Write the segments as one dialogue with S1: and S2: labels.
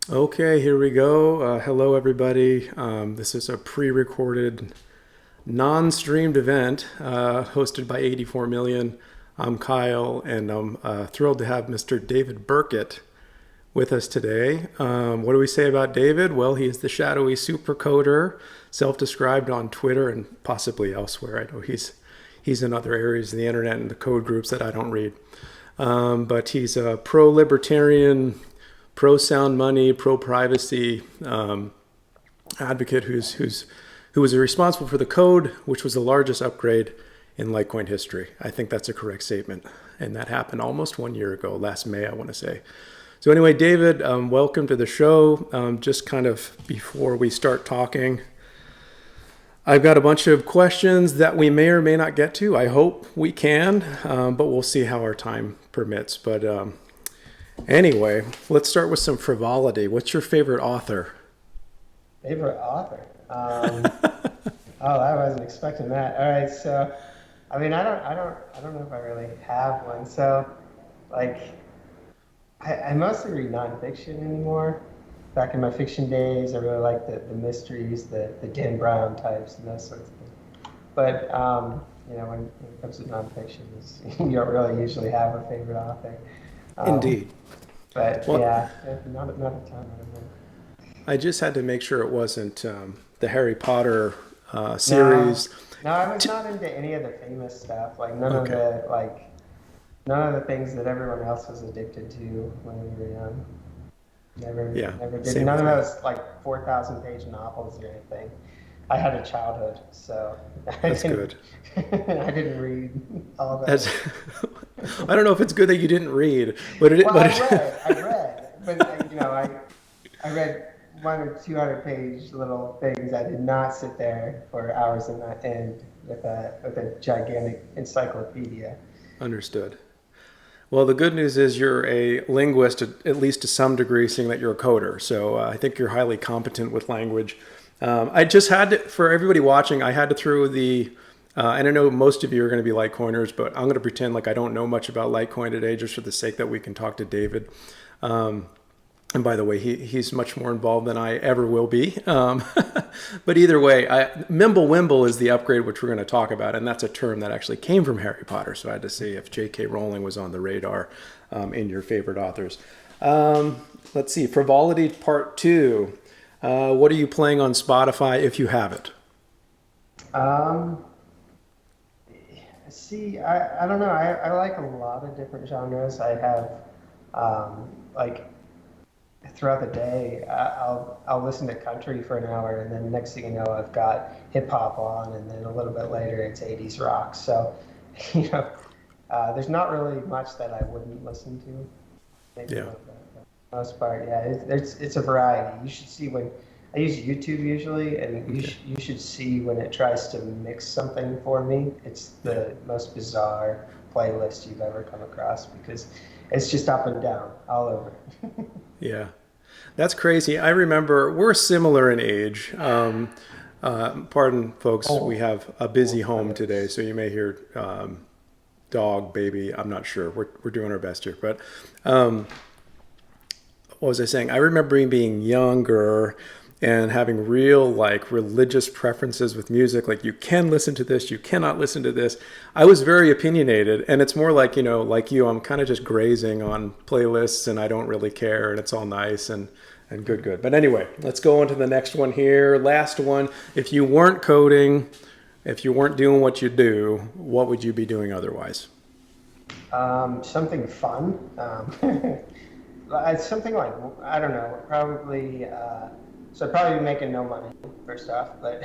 S1: Okay, here we go. Hello, everybody. This is a pre-recorded, non-streamed event hosted by 84 Million. I'm Kyle, and I'm thrilled to have Mr. David Burkett with us today. What do we say about David? Well, he is the shadowy supercoder, self-described on Twitter and possibly elsewhere. I know he's in other areas of the internet and the code groups that I don't read. But he's a pro-libertarian, pro sound money, pro privacy advocate who was responsible for the code, which was the largest upgrade in Litecoin history. I think that's a correct statement, and that happened almost 1 year ago, last May, I want to say. So anyway, David, welcome to the show. Just kind of before we start talking, I've got a bunch of questions that we may or may not get to. I hope we can, but we'll see how our time permits. But anyway, let's start with some frivolity. What's your favorite author?
S2: Favorite author? Oh, I wasn't expecting that. All right, so I don't know if I really have one. So, like, I mostly read nonfiction anymore. Back in my fiction days, I really liked the mysteries, the Dan Brown types, and those sorts of things. But when it comes to nonfiction, you don't really usually have a favorite author. Um,
S1: Indeed.
S2: but
S1: Well,
S2: yeah, not a ton. I don't know.
S1: I just had to make sure it wasn't the Harry Potter
S2: No,
S1: series.
S2: no, I was
S1: T-
S2: not into any of the famous stuff. Like
S1: okay.
S2: none of the things that everyone else was addicted to when we were young.
S1: Yeah,
S2: Never did.
S1: same
S2: None
S1: with
S2: of
S1: me.
S2: those like 4,000 page novels or anything. I had a childhood, so I
S1: That's
S2: didn't.
S1: good.
S2: I didn't read all
S1: That's,
S2: those.
S1: I don't know if it's good that you didn't read, but
S2: Well, I
S1: it
S2: read, but I read 1 or 200 page little things. I did not sit there for hours on end with a gigantic encyclopedia.
S1: understood. Well, the good news is you're a linguist, at least to some degree, seeing that you're a coder. So I think you're highly competent with language. I just had to, for everybody watching, I had to throw and I know most of you are going to be Litecoiners, but I'm going to pretend like I don't know much about Litecoin today just for the sake that we can talk to David. And by the way, he's much more involved than I ever will be. But either way, Mimblewimble is the upgrade which we're going to talk about, and that's a term that actually came from Harry Potter. So I had to see if J.K. Rowling was on the radar in your favorite authors. Let's see, Frivolity Part 2. What are you playing on Spotify if you have it?
S2: Um, I don't know. I like a lot of different genres. I have like throughout the day, I'll listen to country for an hour, and then next thing you know, I've got hip hop on, and then a little bit later, it's 80s rock. So, you know, there's not really much that I wouldn't listen to. Maybe a
S1: Yeah,
S2: little bit, but for the most part, yeah, it's a variety. You should see when I use YouTube usually, and
S1: okay,
S2: you should see when it tries to mix something for me. It's
S1: yeah,
S2: the most bizarre playlist you've ever come across because it's just up and down all over.
S1: yeah. That's crazy. I remember we're similar in age. Pardon, folks, we
S2: Old,
S1: have a busy
S2: old
S1: home today,
S2: friends.
S1: so you may hear dog, baby. I'm not sure. We're doing our best here. But what was I saying? I remember being younger and having real like religious preferences with music. Like you can listen to this, you cannot listen to this. I was very opinionated, and it's more like like you. I'm kind of just grazing on playlists, and I don't really care, and it's all nice and good. But anyway, let's go on to the next one here. Last one. If you weren't coding, if you weren't doing what you do, what would you be doing otherwise?
S2: Something fun. Something like I don't know, probably. So I'd probably be making no money first off, but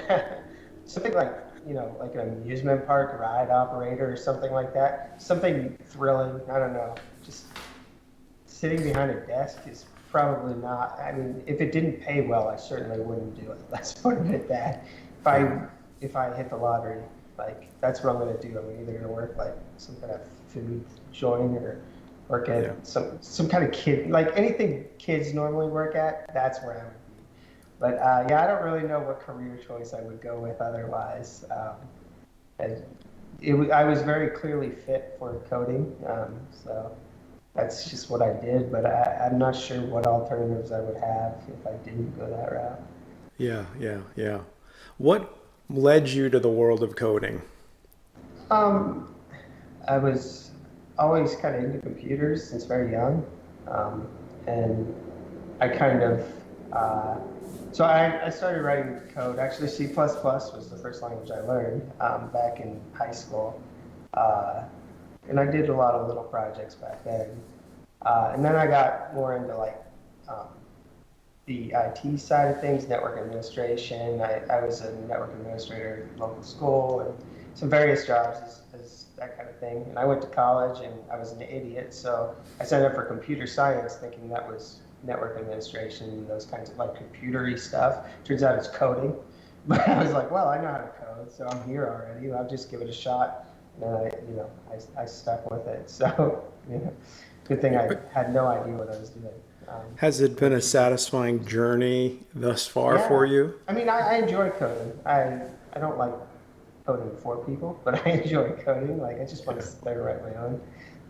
S2: something like like an amusement park ride operator or something like that. Something thrilling. I don't know. Just sitting behind a desk is probably not. I mean, if it didn't pay well, I certainly wouldn't do it. Let's put it at that. If
S1: Yeah,
S2: I hit the lottery, like that's what I'm gonna do. I'm either gonna work like some kind of food joint or work
S1: yeah.
S2: at some kind of kid like anything kids normally work at. That's where I would be. But yeah, I don't really know what career choice I would go with otherwise. And I was very clearly fit for coding, so. that's just what I did. But I'm not sure what alternatives I would have if I didn't go that route.
S1: Yeah, yeah, yeah. What led you to the world of coding?
S2: Um, I was always kind of into computers since very young, um, and I kind of uh, I started writing code. Actually, C++ was the first language I learned back in high school, uh, and I did a lot of little projects back then. And then I got more into like um, the IT side of things, network administration. I was a network administrator at local school and some various jobs as that kind of thing. And I went to college and I was an idiot, so I signed up for computer science thinking that was network administration and those kinds of like computery stuff. Turns out it's coding. But I was like, well, I know how to code, so I'm here already. I'll just give it a shot. And I stuck with it. So, good thing I had no idea what I was doing.
S1: Has it been a
S2: Which is
S1: satisfying journey thus far for
S2: Yeah,
S1: you?
S2: I mean, I enjoy coding. I don't like coding for people, but I enjoy coding. Like, I just want to sit there and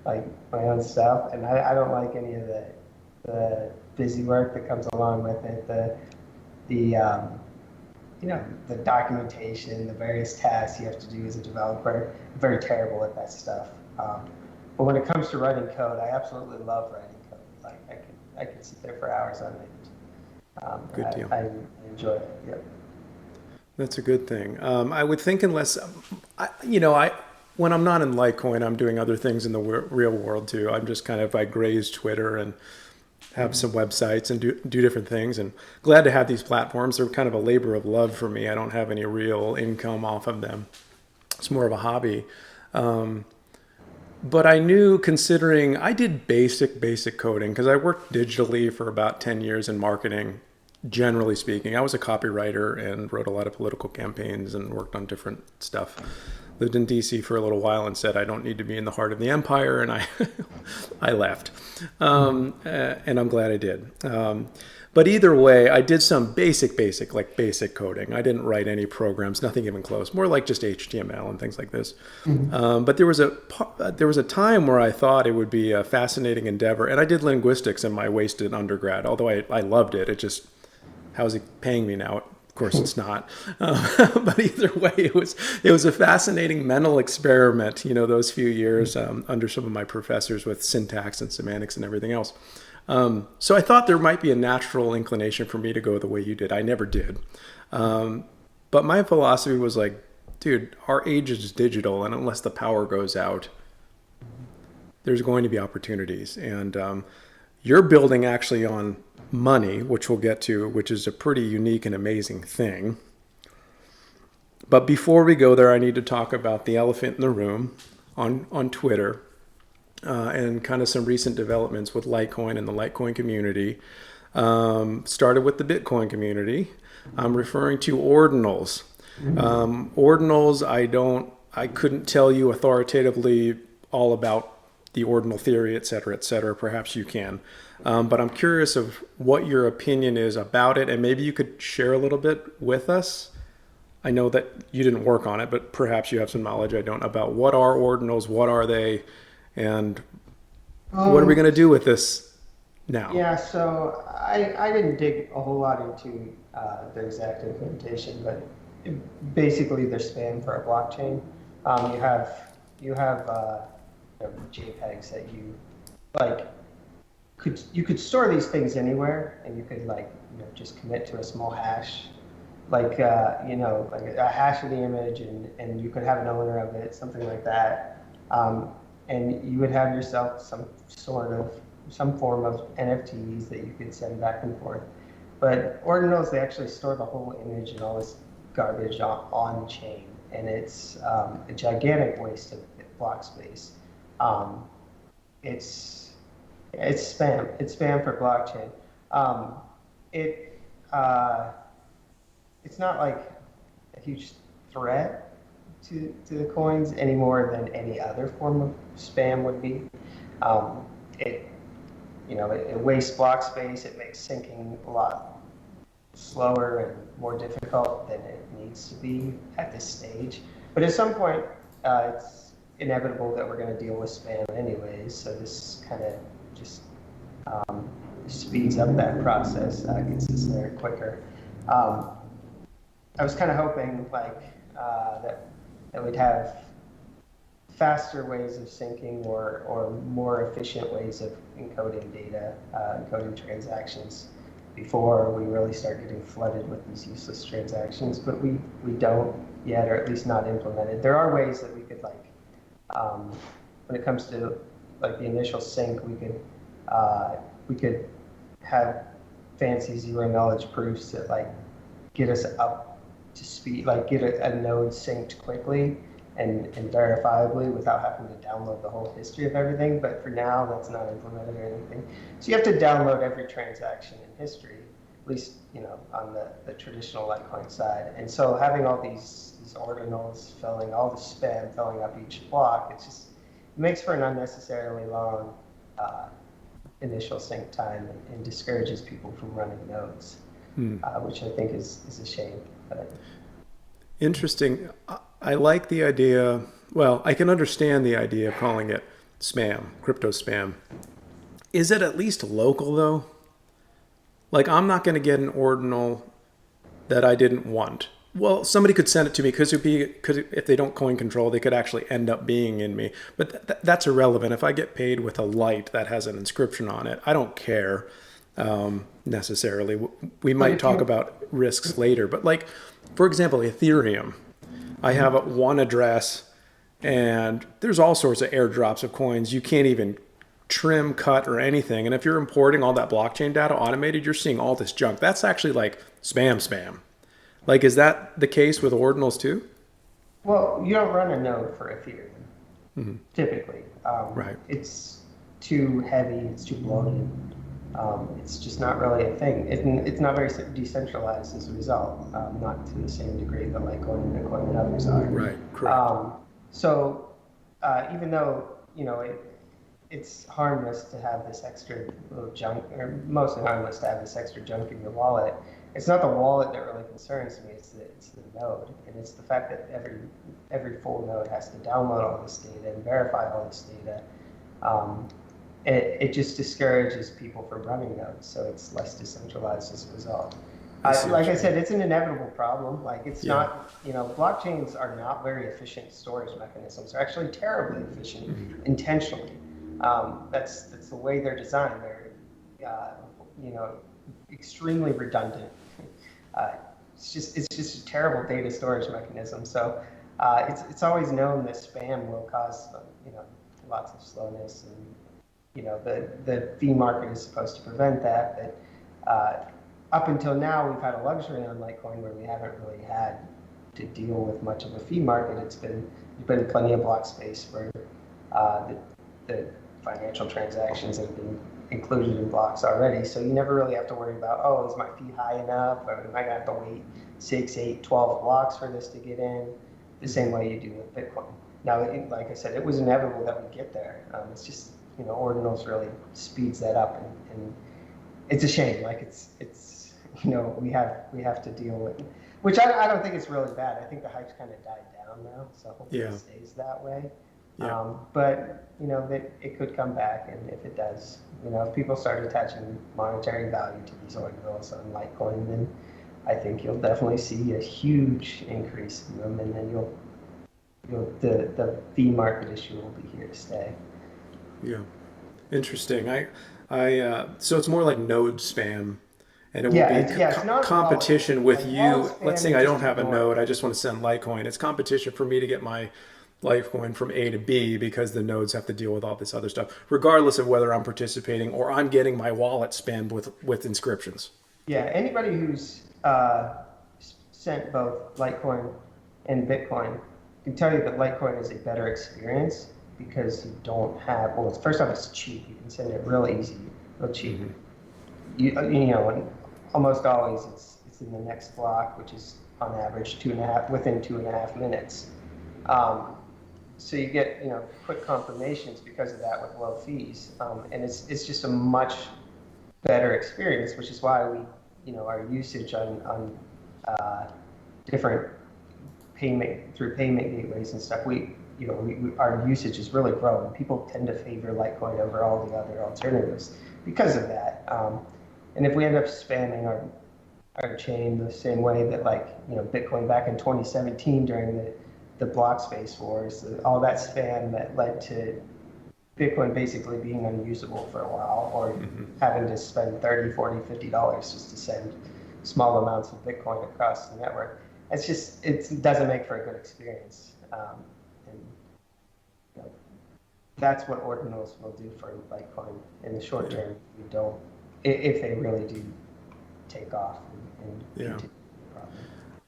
S2: write my own stuff, and I don't like any of the busy work that comes along with it. The the documentation, the various tasks you have to do as a developer. I'm very terrible at that stuff. But when it comes to writing code, I absolutely love writing code. Like, I could sit there for hours on it.
S1: Good deal.
S2: I enjoy it. Yep.
S1: That's a good thing. I would think unless, I when I'm not in Litecoin, I'm doing other things in the real world too. I'm just kind of I graze Twitter and have some websites and do different things. And glad to have these platforms. They're kind of a labor of love for me. I don't have any real income off of them. It's more of a hobby. But I knew, considering I did basic coding because I worked digitally for about 10 years in marketing. Generally speaking, I was a copywriter and wrote a lot of political campaigns and worked on different stuff. Lived in DC for a little while and said I don't need to be in the heart of the empire, and I I left, and I'm glad I did. But either way, I did some basic coding. I didn't write any programs, nothing even close. More like just HTML and things like this. But there was a time where I thought it would be a fascinating endeavor, and I did linguistics in my wasted undergrad. Although I loved it, it just how's it paying me now? Of course, it's not. But either way, it was a fascinating mental experiment. Those few years under some of my professors with syntax and semantics and everything else. So I thought there might be a natural inclination for me to go the way you did. I never did. But my philosophy was like, dude, our age is digital, and unless the power goes out, there's going to be opportunities. And you're building actually on money, which we'll get to, which is a pretty unique and amazing thing. But before we go there, I need to talk about the elephant in the room on Twitter. And kind of some recent developments with Litecoin and the Litecoin community. Started with the Bitcoin community. I'm referring to Ordinals. Ordinals, I couldn't tell you authoritatively all about the ordinal theory, et cetera, et cetera. Perhaps you can. But I'm curious of what your opinion is about it, and maybe you could share a little bit with us. I know that you didn't work on it, but perhaps you have some knowledge I don't about what are ordinals, what are they, and what are we going to do with this now?
S2: Yeah, so I didn't dig a whole lot into the exact implementation, but basically they're spam for a blockchain. You have JPEGs that you like. You could store these things anywhere, and you could just commit to a small hash, like a hash of the image, and you could have an owner of it, something like that. And you would have yourself some form of NFTs that you could send back and forth. But ordinals, they actually store the whole image and all this garbage on chain, and it's a gigantic waste of block space. It's spam. It's spam for blockchain. It it's not like a huge threat to the coins any more than any other form of spam would be. Um, it it wastes block space. It makes syncing a lot slower and more difficult than it needs to be at this stage. But at some point, inevitable that we're going to deal with spam anyways. So this kind of just speeds up that process, gets us there quicker. I was kind of hoping like that we'd have faster ways of syncing or more efficient ways of encoding data, encoding transactions before we really start getting flooded with these useless transactions. But we don't yet, or at least not implemented. There are ways that we could like, when it comes to like the initial sync, we could have fancy zero knowledge proofs that like get us up to speed, like get a node synced quickly and verifiably without having to download the whole history of everything. But for now, that's not implemented or anything. So you have to download every transaction in history, at least on the traditional Litecoin side. And so having all these ordinals filling all the spam, filling up each block, it makes for an unnecessarily long initial sync time and discourages people from running nodes, which I think is a shame. But
S1: Interesting. I like the idea. Well, I can understand the idea of calling it spam, crypto spam. Is it at least local though? Like I'm not going to get an ordinal that I didn't want. Well, somebody could send it to me because if they don't coin control, they could actually end up being in me. But that's irrelevant. If I get paid with a light that has an inscription on it, I don't care necessarily. We might talk about risks later. But like, for example, Ethereum, I have one address and there's all sorts of airdrops of coins. You can't even trim, cut, or anything. And if you're importing all that blockchain data automated, you're seeing all this junk. That's actually like spam. Like, is that the case with ordinals too?
S2: well, you don't run a node for Ethereum typically.
S1: Right.
S2: It's too heavy. It's too bloated. It's just not really a thing. It's not very decentralized as a result, not to the same degree that Litecoin and Bitcoin and others are.
S1: Right. Correct.
S2: So even though it's harmless to have this extra little junk, or mostly harmless to have this extra junk in your wallet, it's not the wallet that really concerns me. It's the node, and it's the fact that every full node has to download all this data and verify all this data. It just discourages people from running nodes, so it's less decentralized as a result. Like I said, it's an inevitable problem. Like it's not, blockchains are not very efficient storage mechanisms. They're actually terribly efficient intentionally. That's the way they're designed. They're, extremely redundant. It's just a terrible data storage mechanism. So it's always known that spam will cause, lots of slowness and. The fee market is supposed to prevent that, but up until now, we've had a luxury on Litecoin where we haven't really had to deal with much of a fee market. There's been plenty of block space for the financial transactions that have been included in blocks already. So you never really have to worry about, oh, is my fee high enough? Or am I going to have to wait 6, 8, 12 blocks for this to get in? The same way you do with Bitcoin. Now, like I said, it was inevitable that we'd get there. It's just, ordinals really speeds that up, and it's a shame. Like it's we have to deal with, which I don't think it's really bad. I think the hype's kind of died down now, so hopefully it stays that way. But that it could come back, and if it does, if people start attaching monetary value to these ordinals on Litecoin, then I think you'll definitely see a huge increase in them, and then the fee market issue will be here to stay.
S1: Yeah, interesting. So it's more like node spam, and it will be competition with you. Let's say I don't have a node. I just want to send Litecoin. It's competition for me to get my Litecoin from A to B because the nodes have to deal with all this other stuff, regardless of whether I'm participating or I'm getting my wallet spammed with inscriptions. Yeah,
S2: anybody who's sent both Litecoin and Bitcoin can tell you that Litecoin is a better experience. Because you don't have, first off, it's cheap. You can send it real easy, real cheap. And almost always it's in the next block, which is on average within 2.5 minutes. So you get quick confirmations because of that with low fees, and it's just a much better experience, which is why we our usage on different payment gateways and stuff, our usage is really growing. People tend to favor Litecoin over all the other alternatives because of that. And if we end up spamming our chain the same way that Bitcoin back in 2017 during the block space wars, all that spam that led to Bitcoin basically being unusable for a while, or having to spend $30, $40, $50 just to send small amounts of Bitcoin across the network. It doesn't make for a good experience. And that's what Ordinals will do for Litecoin in the short term. We don't, if they really do take off and continue the problem.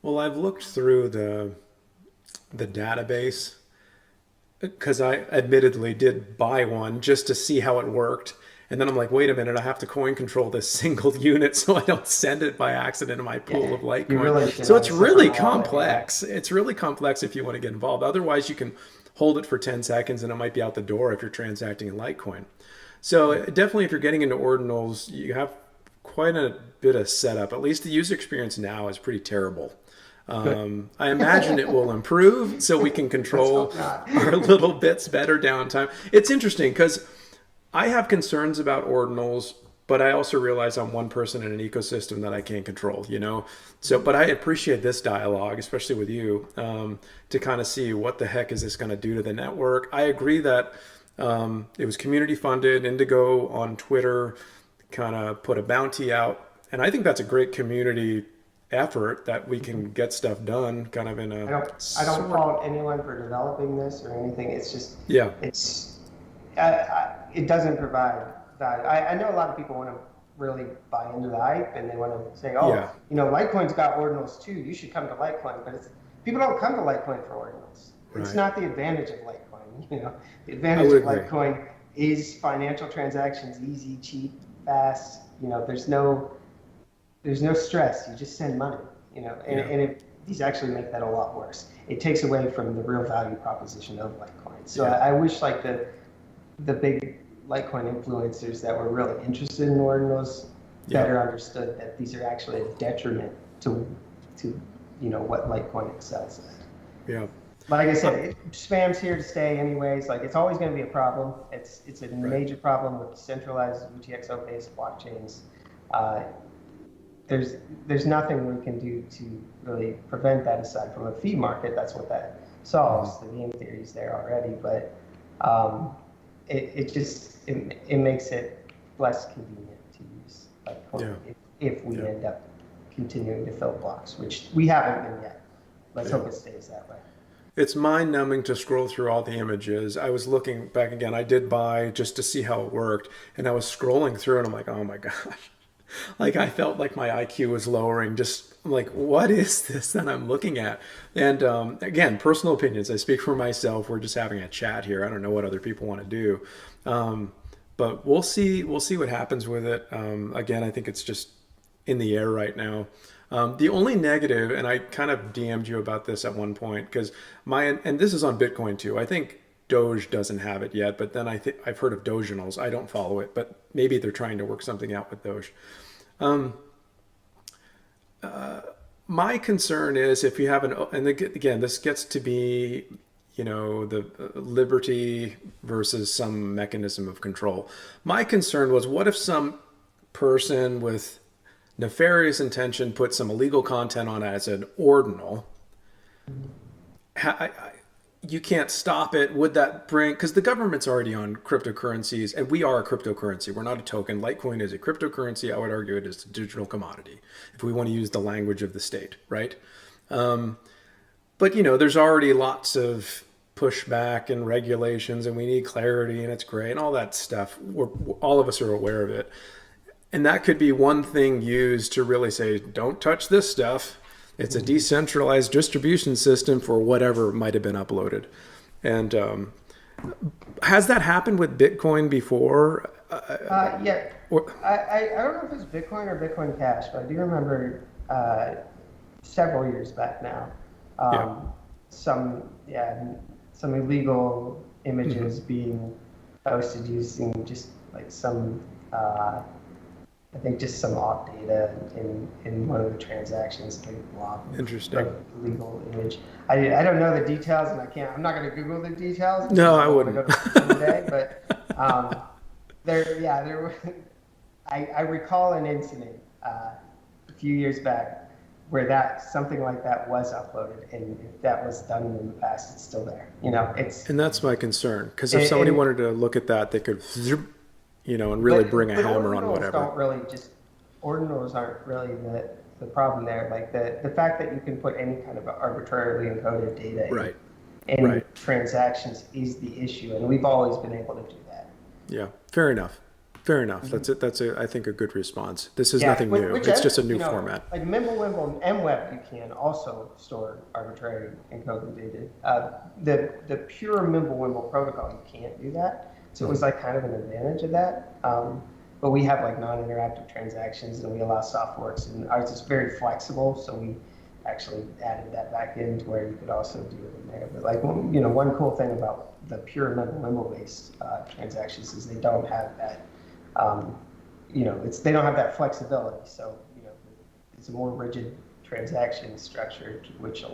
S1: Well, I've looked through the database because I admittedly did buy one just to see how it worked. And then I'm like, wait a minute, I have to coin control this single unit so I don't send it by accident in my pool of Litecoin.
S2: Really
S1: so it's really complex. It's really complex if you want to get involved. Otherwise, you can hold it for 10 seconds and it might be out the door if you're transacting in Litecoin. So definitely if you're getting into Ordinals, you have quite a bit of setup. At least the user experience now is pretty terrible. I imagine it will improve so we can control our little bits better downtime. It's interesting because I have concerns about Ordinals, but I also realize I'm one person in an ecosystem that I can't control, So, but I appreciate this dialogue, especially with you, to kind of see what the heck is this going to do to the network. I agree that it was community funded. Indigo on Twitter kind of put a bounty out. And I think that's a great community effort that we can get stuff done kind of in a...
S2: I don't fault anyone for developing this or anything. It's just...
S1: Yeah.
S2: It doesn't provide value. I know a lot of people want to really buy into the hype and they want to say, Litecoin's got Ordinals too. You should come to Litecoin. But people don't come to Litecoin for Ordinals. It's not the advantage of Litecoin. The advantage of Litecoin is financial transactions, easy, cheap, fast. There's no stress. You just send money. And these actually make that a lot worse. It takes away from the real value proposition of Litecoin. So I wish the big Litecoin influencers that were really interested in Ordinals better understood that these are actually a detriment to what Litecoin excels at.
S1: Yeah.
S2: Like I said, spam's here to stay anyways. It's always going to be a problem. It's a major problem with decentralized UTXO-based blockchains. There's nothing we can do to really prevent that aside from a fee market. That's what that solves. The game theory is there already, but it makes it less convenient to use Litecoin if we end up continuing to fill blocks, which we haven't been yet. Let's hope it stays that way.
S1: It's mind-numbing to scroll through all the images. I was looking back again. I did buy just to see how it worked, and I was scrolling through, and I'm like, oh my gosh. I felt like my IQ was lowering. Just like, what is this that I'm looking at? And again, personal opinions. I speak for myself. We're just having a chat here. I don't know what other people want to do, but we'll see. We'll see what happens with it. Again, I think it's just in the air right now. The only negative, and I kind of DM'd you about this at one point, because and this is on Bitcoin too. I think Doge doesn't have it yet, but then I've heard of Doginals. I don't follow it, but maybe they're trying to work something out with Doge. My concern is if you have and again, this gets to be, the liberty versus some mechanism of control. My concern was, what if some person with nefarious intention put some illegal content on as an ordinal? You can't stop it. Would that bring, because the government's already on cryptocurrencies, and we are a cryptocurrency. We're not a token. Litecoin is a cryptocurrency. I would argue it is a digital commodity, if we want to use the language of the state, right? But, there's already lots of pushback and regulations, and we need clarity, and it's great, and all that stuff. All of us are aware of it. And that could be one thing used to really say, don't touch this stuff. It's a decentralized distribution system for whatever might have been uploaded. And has that happened with Bitcoin before?
S2: Yeah. I don't know if it's Bitcoin or Bitcoin Cash, but I do remember several years back now, some illegal images being posted using just some I think just some off data in one of the transactions, like blob
S1: Interesting.
S2: of legal image. I don't know the details, and I'm not going to Google the details
S1: No,
S2: because I
S1: I
S2: don't want to
S1: wouldn't.
S2: go to prison today. But there were. I recall an incident a few years back where that something like that was uploaded, and if that was done in the past, it's still there. It's
S1: And that's my concern, because if somebody
S2: and
S1: wanted to look at that, they could, and really bring a
S2: but
S1: hammer on
S2: ordinals
S1: whatever.
S2: don't really just ordinals aren't really the problem there. Like the fact that you can put any kind of arbitrarily encoded data
S1: Right.
S2: in
S1: Right.
S2: transactions is the issue, and we've always been able to do that.
S1: Yeah. Fair enough. Fair enough. That's it. That's I think a good response. This is
S2: Yeah,
S1: nothing new.
S2: which
S1: It's just a new format.
S2: like Mimblewimble and MWEB, you can also store arbitrary encoded data. The pure Mimblewimble protocol, you can't do that. So it was like kind of an advantage of that. But we have like non-interactive transactions, and we allow soft forks, and ours is very flexible. So we actually added that back in to where you could also do it in there. But like one cool thing about the pure Mimblewimble based transactions is they don't have that. They don't have that flexibility. So, it's a more rigid transaction structure, which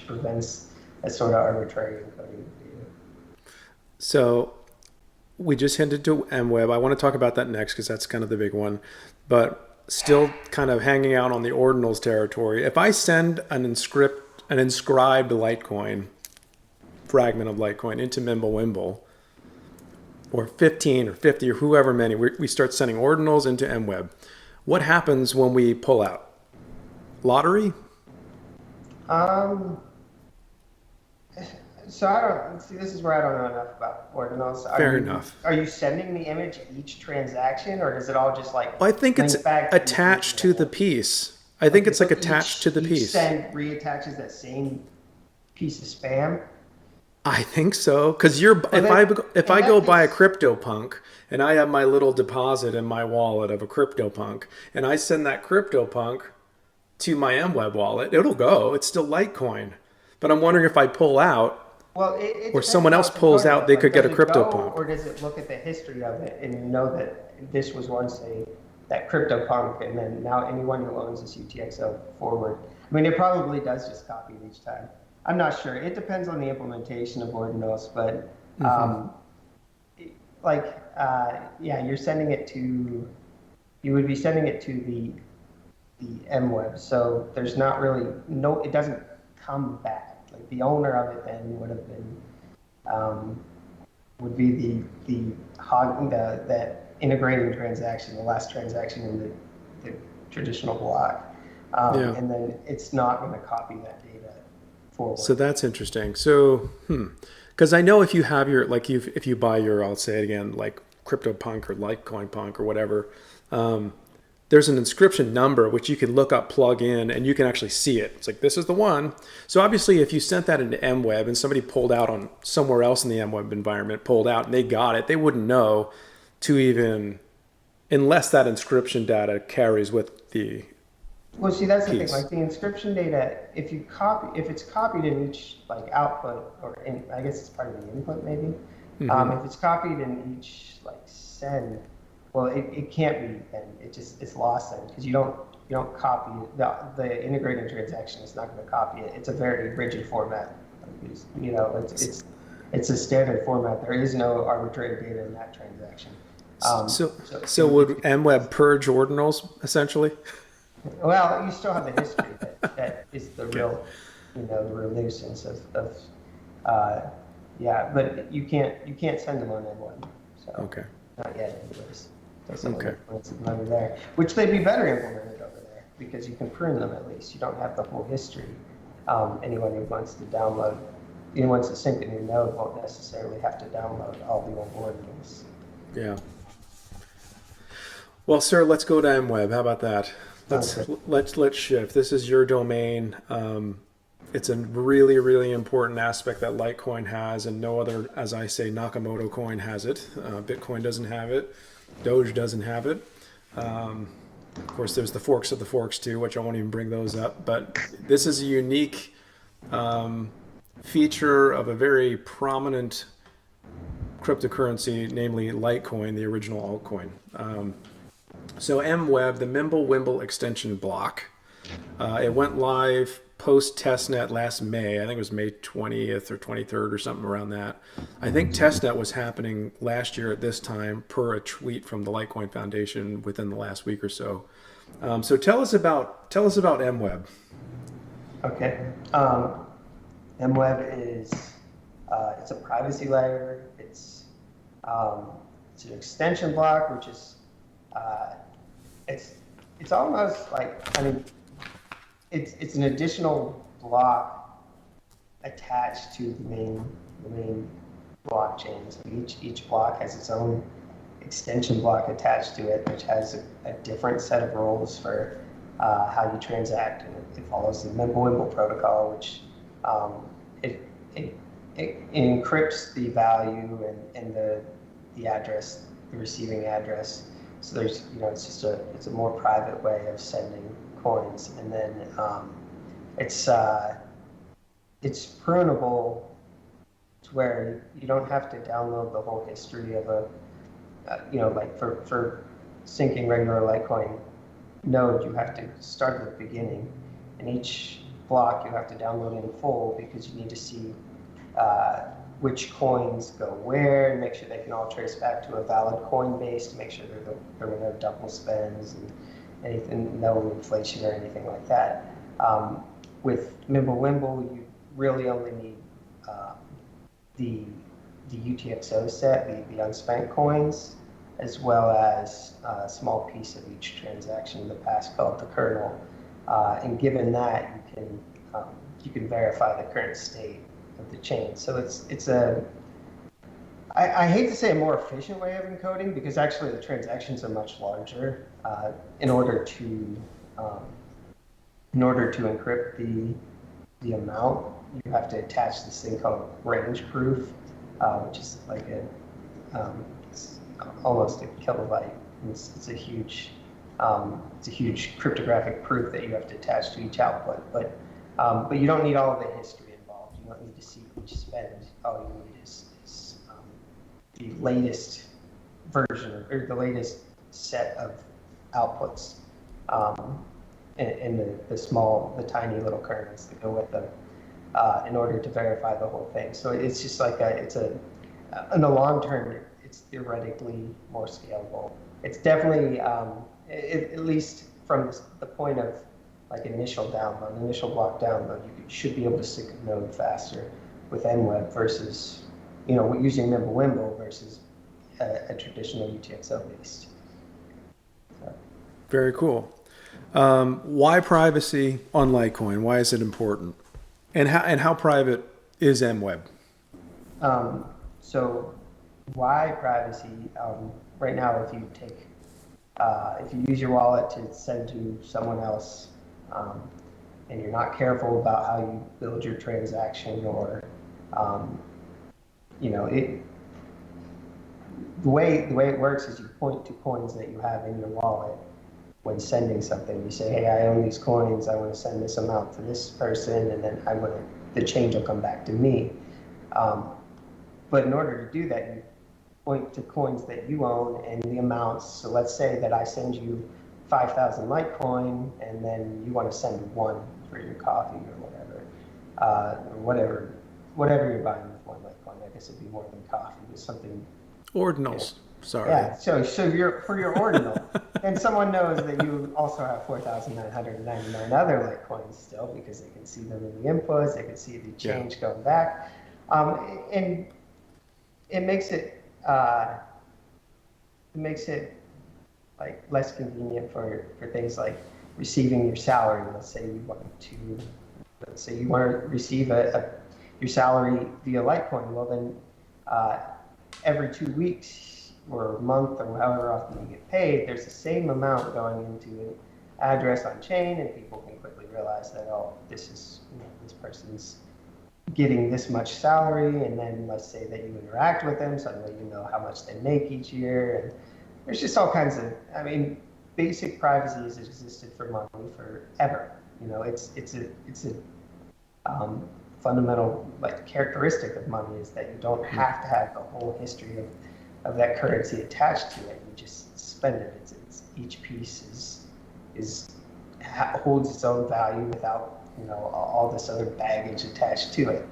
S2: prevents a sort of arbitrary encoding of data.
S1: So we just hinted to MWeb. I want to talk about that next because that's kind of the big one. But still kind of hanging out on the ordinals territory. If I send an inscribed Litecoin, fragment of Litecoin into Mimblewimble, or 15 or 50 or whoever many, we start sending ordinals into MWeb. What happens when we pull out? Lottery?
S2: Um, so I don't see. This is where I don't know enough about ordinals.
S1: Fair enough.
S2: Are you sending the image each transaction, or does it all just like?
S1: Well, I think it's
S2: link back
S1: attached to the piece. I think it's like
S2: So
S1: attached to the
S2: each
S1: piece.
S2: send reattaches that same piece of spam.
S1: I think so, because if I go buy a CryptoPunk and I have my little deposit in my wallet of a CryptoPunk and I send that CryptoPunk to my MWeb wallet, it'll go. It's still Litecoin, but I'm wondering if I pull out
S2: Well,
S1: or
S2: depends
S1: someone
S2: on
S1: else
S2: how it's
S1: pulls
S2: encoded,
S1: out,
S2: though.
S1: they
S2: Like,
S1: could get a
S2: does it go,
S1: CryptoPunk.
S2: or does it look at the history of it and know that this was once that CryptoPunk, and then now anyone who owns this UTXO forward? I mean, it probably does just copy it each time. I'm not sure. It depends on the implementation of Ordinals, but yeah, you would be sending it to the MWeb. So there's not really it doesn't come back. Like the owner of it then would be that integrating transaction, the last transaction in the traditional block,
S1: Yeah.
S2: and then it's not going to copy that data forward.
S1: So that's interesting. So, because I know if you have if you buy your, I'll say it again, like CryptoPunk or Litecoin Punk or whatever, there's an inscription number which you can look up, plug in, and you can actually see it. It's like, this is the one. So obviously, if you sent that into MWeb and somebody pulled out on somewhere else in the MWeb environment, pulled out and they got it, they wouldn't know to even, unless that inscription data carries with the
S2: Well, see, that's the thing.
S1: piece.
S2: Like the inscription data, if it's copied in each like output, I guess it's part of the input maybe. If it's copied in each like send, well, it can't be then. It's lost then because you don't copy it. The integrating transaction is not going to copy it. It's a very rigid format. It's a standard format. There is no arbitrary data in that transaction.
S1: So would MWeb purge ordinals essentially?
S2: Well, you still have the history that is the real, the real nuisance of yeah, but you can't send them on M1. So
S1: Okay.
S2: not yet, anyways.
S1: Okay.
S2: It's over there, which they'd be better implemented over there because you can prune them at least. You don't have the whole history. Anyone who wants to sync a new node won't necessarily have to download all the old ordinals.
S1: Yeah. Well, sir, let's go to MWeb. How about that? Let's shift. This is your domain. It's a really, really important aspect that Litecoin has, and no other, as I say, Nakamoto coin has it. Bitcoin doesn't have it. Doge doesn't have it. Of course, there's the forks of the forks too, which I won't even bring those up. But this is a unique feature of a very prominent cryptocurrency, namely Litecoin, the original altcoin. So MWEB, the Mimblewimble extension block, it went live post testnet last May. I think it was May 20th or 23rd or something around that. I think testnet was happening last year at this time per a tweet from the Litecoin Foundation within the last week or so. So tell us about MWEB.
S2: Okay. MWeb is it's a privacy layer. It's an extension block, which is uh, it's almost like, I mean, it's an additional block attached to the main blockchain. So each block has its own extension block attached to it, which has a different set of rules for how you transact, and it follows the Mimblewimble protocol, which um, it, it, it encrypts the value and the address, the receiving address. So there's, it's a more private way of sending coins, and then it's it's prunable to where you don't have to download the whole history of like for syncing regular Litecoin node, you have to start at the beginning, and each block you have to download in full because you need to see which coins go where, and make sure they can all trace back to a valid coin base, to make sure there were no double spends and anything, no inflation or anything like that. With Mimblewimble, you really only need the UTXO set, the unspent coins, as well as a small piece of each transaction in the past called the kernel. And given that, you can verify the current state of the chain. So I hate to say a more efficient way of encoding, because actually the transactions are much larger. In order to encrypt the amount, you have to attach this thing called range proof, which is like it's almost a kilobyte. It's a huge cryptographic proof that you have to attach to each output. But you don't need all of the history involved. You don't need to see each spend. All you need is the latest version, or the latest set of outputs, and the tiny little kernels that go with them, in order to verify the whole thing. So it's just like in the long term, it's theoretically more scalable. It's definitely, at least from the point of like initial block download, you should be able to sync a node faster with MWeb versus, using Mimblewimble versus a traditional UTXO based. So.
S1: Very cool. Why privacy on Litecoin? Why is it important? And how private is MWEB?
S2: So why privacy? Right now, if you use your wallet to send to someone else, and you're not careful about how you build your transaction, or the way it works is you point to coins that you have in your wallet when sending something. You say, hey, I own these coins, I want to send this amount to this person, and then the change will come back to me. But in order to do that, you point to coins that you own and the amounts. So let's say that I send you 5,000 Litecoin, and then you want to send one for your coffee or whatever you're buying with one Litecoin. I guess it'd be more than coffee, but something.
S1: Ordinals. Sorry.
S2: Yeah. So for your ordinal, and someone knows that you also have 4,999 other Litecoins still, because they can see them in the inputs, they can see the change going back, and it makes it like less convenient for things like receiving your salary. Let's say you want to receive your salary via Litecoin. Well, then every 2 weeks or a month, or however often you get paid, there's the same amount going into an address on chain, and people can quickly realize that, this person's getting this much salary. And then let's say that you interact with them, suddenly you know how much they make each year, and there's just all kinds of, basic privacy has existed for money forever. It's a fundamental characteristic of money, is that you don't have to have the whole history of that currency attached to it. You just spend it. It's each piece holds its own value without, all this other baggage attached to it.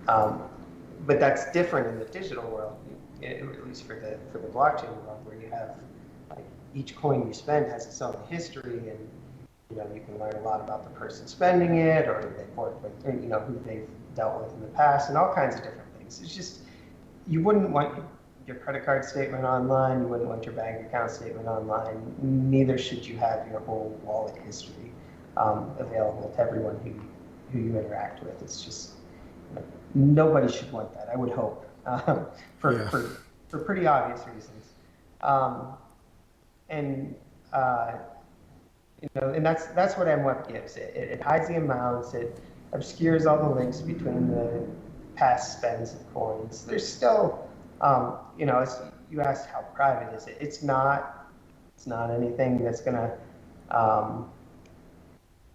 S2: But that's different in the digital world, at least for the blockchain world, where you have like each coin you spend has its own history, and you can learn a lot about the person spending it, or who they've worked with, or, who they've dealt with in the past, and all kinds of different things. It's just, you wouldn't want your credit card statement online, you wouldn't want your bank account statement online, neither should you have your whole wallet history available to everyone who you interact with. It's just, nobody should want that, I would hope, for pretty obvious reasons. And that's what MWEB gives. It hides the amounts, it obscures all the links between the past spends of coins. There's still, you asked how private is it. It's not anything that's gonna,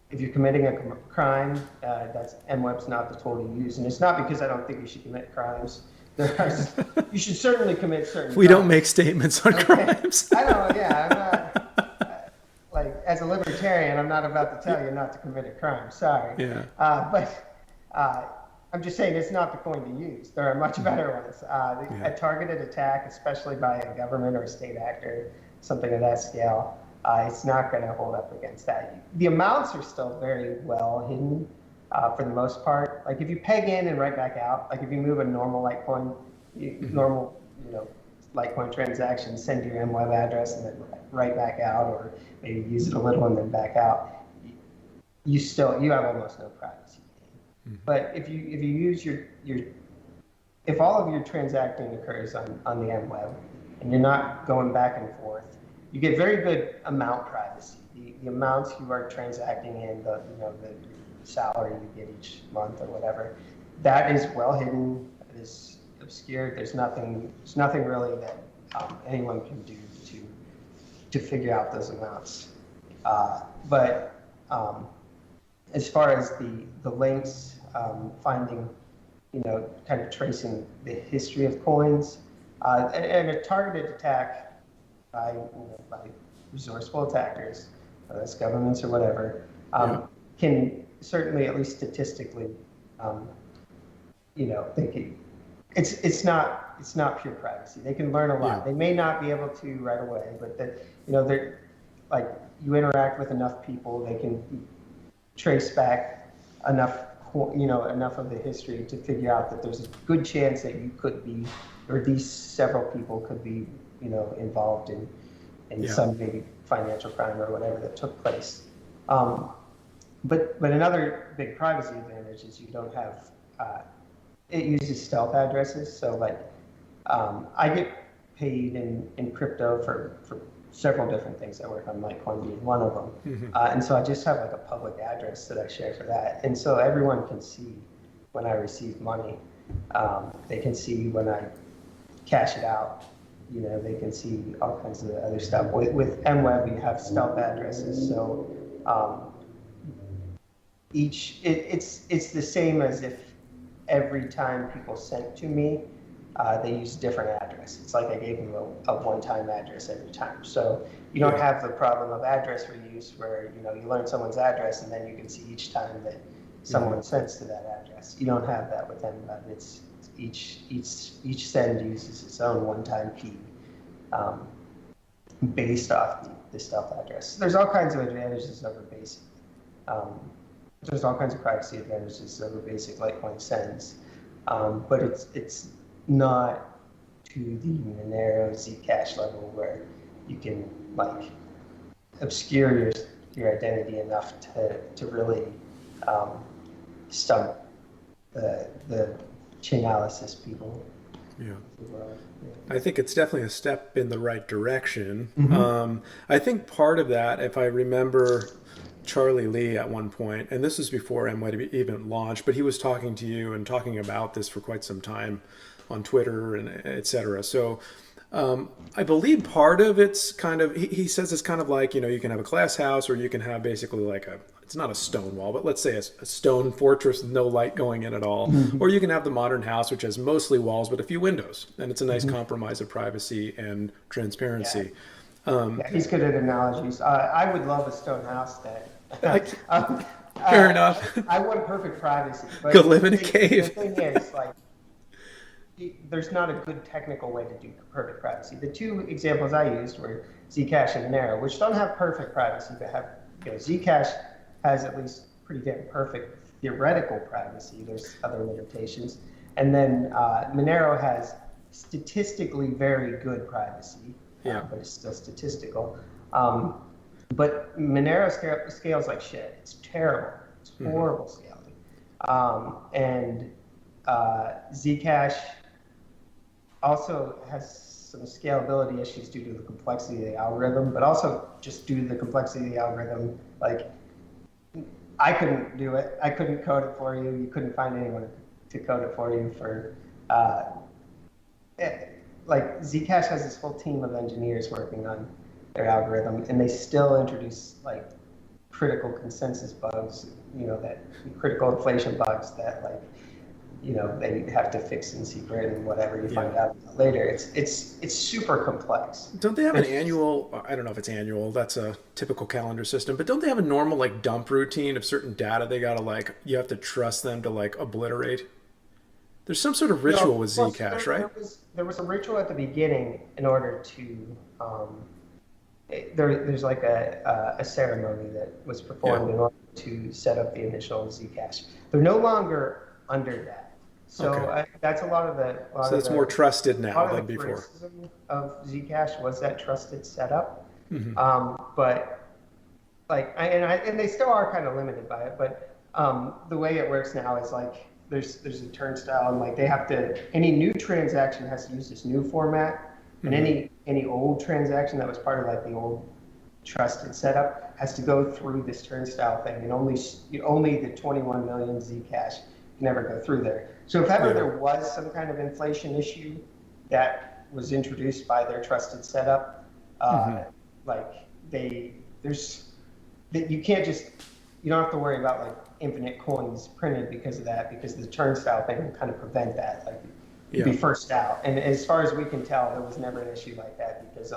S2: if you're committing a crime, that's MWEB's not the tool to use. And it's not because I don't think you should commit crimes. You should certainly commit certain
S1: We
S2: crimes.
S1: don't make statements on crimes.
S2: I know, yeah, I'm not, like, as a libertarian, I'm not about to tell you not to commit a crime, sorry.
S1: Yeah.
S2: But I'm just saying it's not the coin to use. There are much better ones. A targeted attack, especially by a government or a state actor, something of that scale, it's not going to hold up against that. The amounts are still very well hidden for the most part. Like if you peg in and write back out, like if you move a normal Litecoin, normal, Litecoin transaction, send your MWEB address and then write back out, or maybe use it a little and then back out, you have almost no privacy. But if you use if all of your transacting occurs on the MWEB and you're not going back and forth, you get very good amount privacy. The amounts you are transacting in, the salary you get each month or whatever, that is well hidden. It is obscured. There's nothing really that anyone can do to figure out those amounts. But as far as the links, finding, kind of tracing the history of coins, and a targeted attack by resourceful attackers, whether it's governments or whatever, can certainly, at least statistically, it's not pure privacy. They can learn a lot.
S1: Yeah.
S2: They may not be able to right away, but they're like, you interact with enough people, they can trace back enough of the history to figure out that there's a good chance that you could be, or these several people could be, involved in some maybe financial crime or whatever that took place. But another big privacy advantage is you don't have, it uses stealth addresses. So like, I get paid in crypto for several different things. I work on Litecoin being one of them. And so I just have like a public address that I share for that. And so everyone can see when I receive money. They can see when I cash it out. They can see all kinds of other stuff. With MWEB, you have stealth addresses. So it's the same as if every time people sent to me, they use a different address. It's like I gave them a one-time address every time. So you don't have the problem of address reuse where, you learn someone's address and then you can see each time that someone sends to that address. You don't have that with MWEB. It's each send uses its own one-time key based off the stealth address. There's all kinds of advantages over basic. There's all kinds of privacy advantages over basic Litecoin sends, but it's not to the narrow Zcash level where you can like obscure your identity enough to really stump the Chainalysis people.
S1: Yeah. I think it's definitely a step in the right direction. I think part of that, if I remember Charlie Lee at one point, and this is before MWEB even launched, but he was talking to you and talking about this for quite some time on Twitter and et cetera. So I believe part of it's kind of, he says it's kind of like, you can have a glass house, or you can have basically like it's not a stone wall, but let's say a stone fortress with no light going in at all. Or you can have the modern house, which has mostly walls, but a few windows. And it's a nice compromise of privacy and transparency.
S2: Yeah, he's good at analogies. I would love a stone house that.
S1: I,
S2: um,
S1: fair
S2: uh,
S1: enough.
S2: I want perfect privacy,
S1: Go
S2: but
S1: live in a
S2: the
S1: cave.
S2: thing is, like, there's not a good technical way to do perfect privacy. The two examples I used were Zcash and Monero, which don't have perfect privacy, but have, Zcash has at least pretty damn perfect theoretical privacy. There's other limitations. And then Monero has statistically very good privacy,
S1: Yeah.
S2: but it's still statistical. Um, but Monero scales like shit. It's terrible. It's
S1: Hmm.
S2: horrible scaling. And Zcash also has some scalability issues due to the complexity of the algorithm, but also just due to the complexity of the algorithm. Like, I couldn't do it. I couldn't code it for you. You couldn't find anyone to code it for you for, uh, like Zcash has this whole team of engineers working on their algorithm, and they still introduce like critical consensus bugs, that critical inflation bugs that like they have to fix in secret and whatever you
S1: Yeah.
S2: find out later. It's super complex.
S1: Don't they have an
S2: There's,
S1: annual? I don't know if it's annual. That's a typical calendar system. But don't they have a normal like dump routine of certain data they gotta like? You have to trust them to like obliterate. There's some sort of ritual with
S2: well, so
S1: Zcash,
S2: there
S1: right?
S2: was a ritual at the beginning in order to there's like a ceremony that was
S1: Yeah.
S2: performed in order to set up the initial Zcash. They're no longer under that. So
S1: Okay.
S2: that's
S1: So that's more trusted
S2: a
S1: now
S2: lot of
S1: than
S2: the
S1: before.
S2: criticism of Zcash was that trusted setup.
S1: Hmm.
S2: But like, and they still are kind of limited by it. But the way it works now is like there's a turnstile, and like they have to any new transaction has to use this new format, and
S1: Hmm.
S2: any old transaction that was part of like the old trusted setup has to go through this turnstile thing, and only the 21 million Zcash can ever go through there. So if ever
S1: Yeah.
S2: there was some kind of inflation issue that was introduced by their trusted setup,
S1: Hmm.
S2: like there's that you don't have to worry about like infinite coins printed because of that, because the turnstile thing will kind of prevent that. Like you'd
S1: Yeah.
S2: be first out. And as far as we can tell, there was never an issue like that because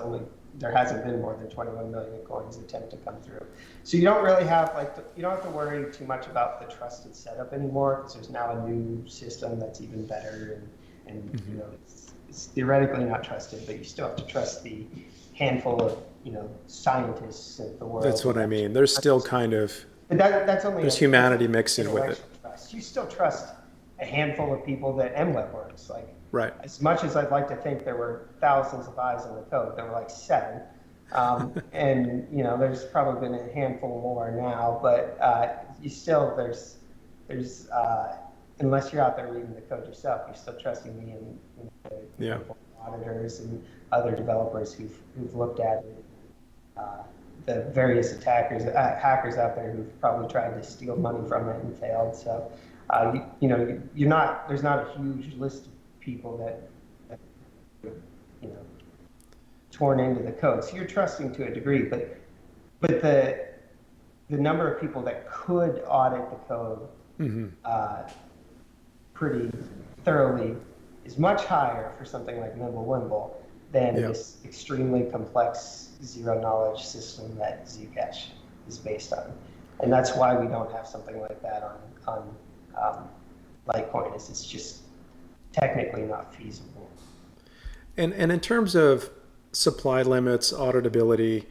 S2: there hasn't been more than 21 million coins attempt to come through. So you don't really have you don't have to worry too much about the trusted setup anymore because there's now a new system that's even better and
S1: Hmm.
S2: it's theoretically not trusted, but you still have to trust the handful of scientists of the world.
S1: That's what I mean. There's still kind of
S2: But that's only
S1: there's
S2: that's
S1: humanity
S2: only
S1: mixed in with it.
S2: intellectual trust. You still trust a handful of people that MWEB works. Like,
S1: Right.
S2: as much as I'd like to think there were thousands of eyes on the code, there were like 7. And there's probably been a handful more now, but you still there's unless you're out there reading the code yourself, you're still trusting me and
S1: Yeah.
S2: the auditors and other developers who've looked at it. The various hackers out there who've probably tried to steal money from it and failed. So, you're not. There's not a huge list of people that you know torn into the code. So you're trusting to a degree, but the number of people that could audit the code
S1: Hmm.
S2: uh, pretty thoroughly is much higher for something like Mimblewimble than
S1: Yeah.
S2: this extremely complex zero knowledge system that Zcash is based on. And that's why we don't have something like that on Litecoin, is it's just technically not feasible.
S1: And in terms of supply limits, auditability,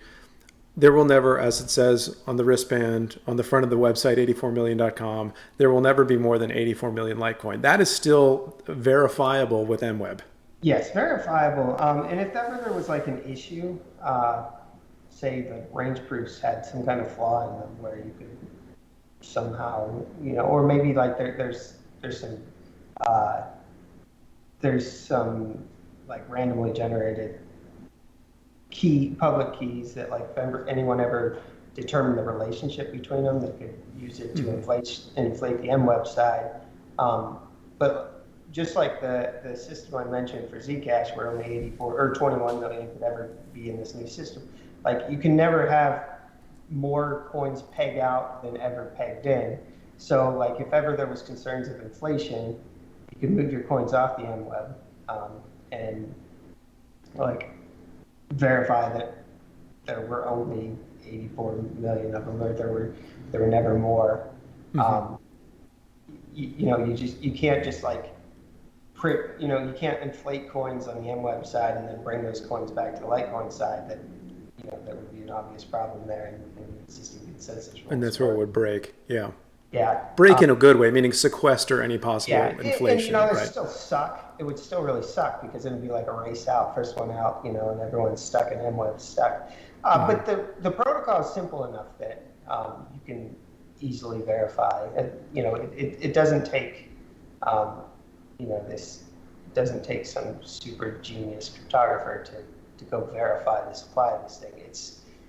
S1: there will never, as it says on the wristband on the front of the website 84million.com, there will never be more than 84 million Litecoin. That is still verifiable with MWEB.
S2: Yes, verifiable. And if ever there was like an issue, say the range proofs had some kind of flaw in them where you could somehow, or maybe like there's some uh, there's some like randomly generated public keys that like if anyone ever determined the relationship between them, they could use it to
S1: Hmm.
S2: inflate the MWeb side. But just like the system I mentioned for Zcash, where only 84 or 21 million could ever be in this new system, like you can never have more coins peg out than ever pegged in. So like if ever there was concerns of inflation, you could move your coins off the MWeb and like verify that there were only 84 million of them, or there were never more. Um, you can't just like print, you can't inflate coins on the MWEB side and then bring those coins back to the Litecoin side. That would be an obvious problem there in existing consensus rules.
S1: And that's where it would break. Yeah.
S2: Yeah.
S1: Break in a good way, meaning sequester any possible inflation.
S2: And it
S1: right.
S2: still suck. It would still really suck because it would be like a race out, first one out, and everyone's stuck and MWEB's stuck. But the protocol is simple enough that you can easily verify. It doesn't take, this doesn't take some super genius cryptographer to go verify the supply of this thing.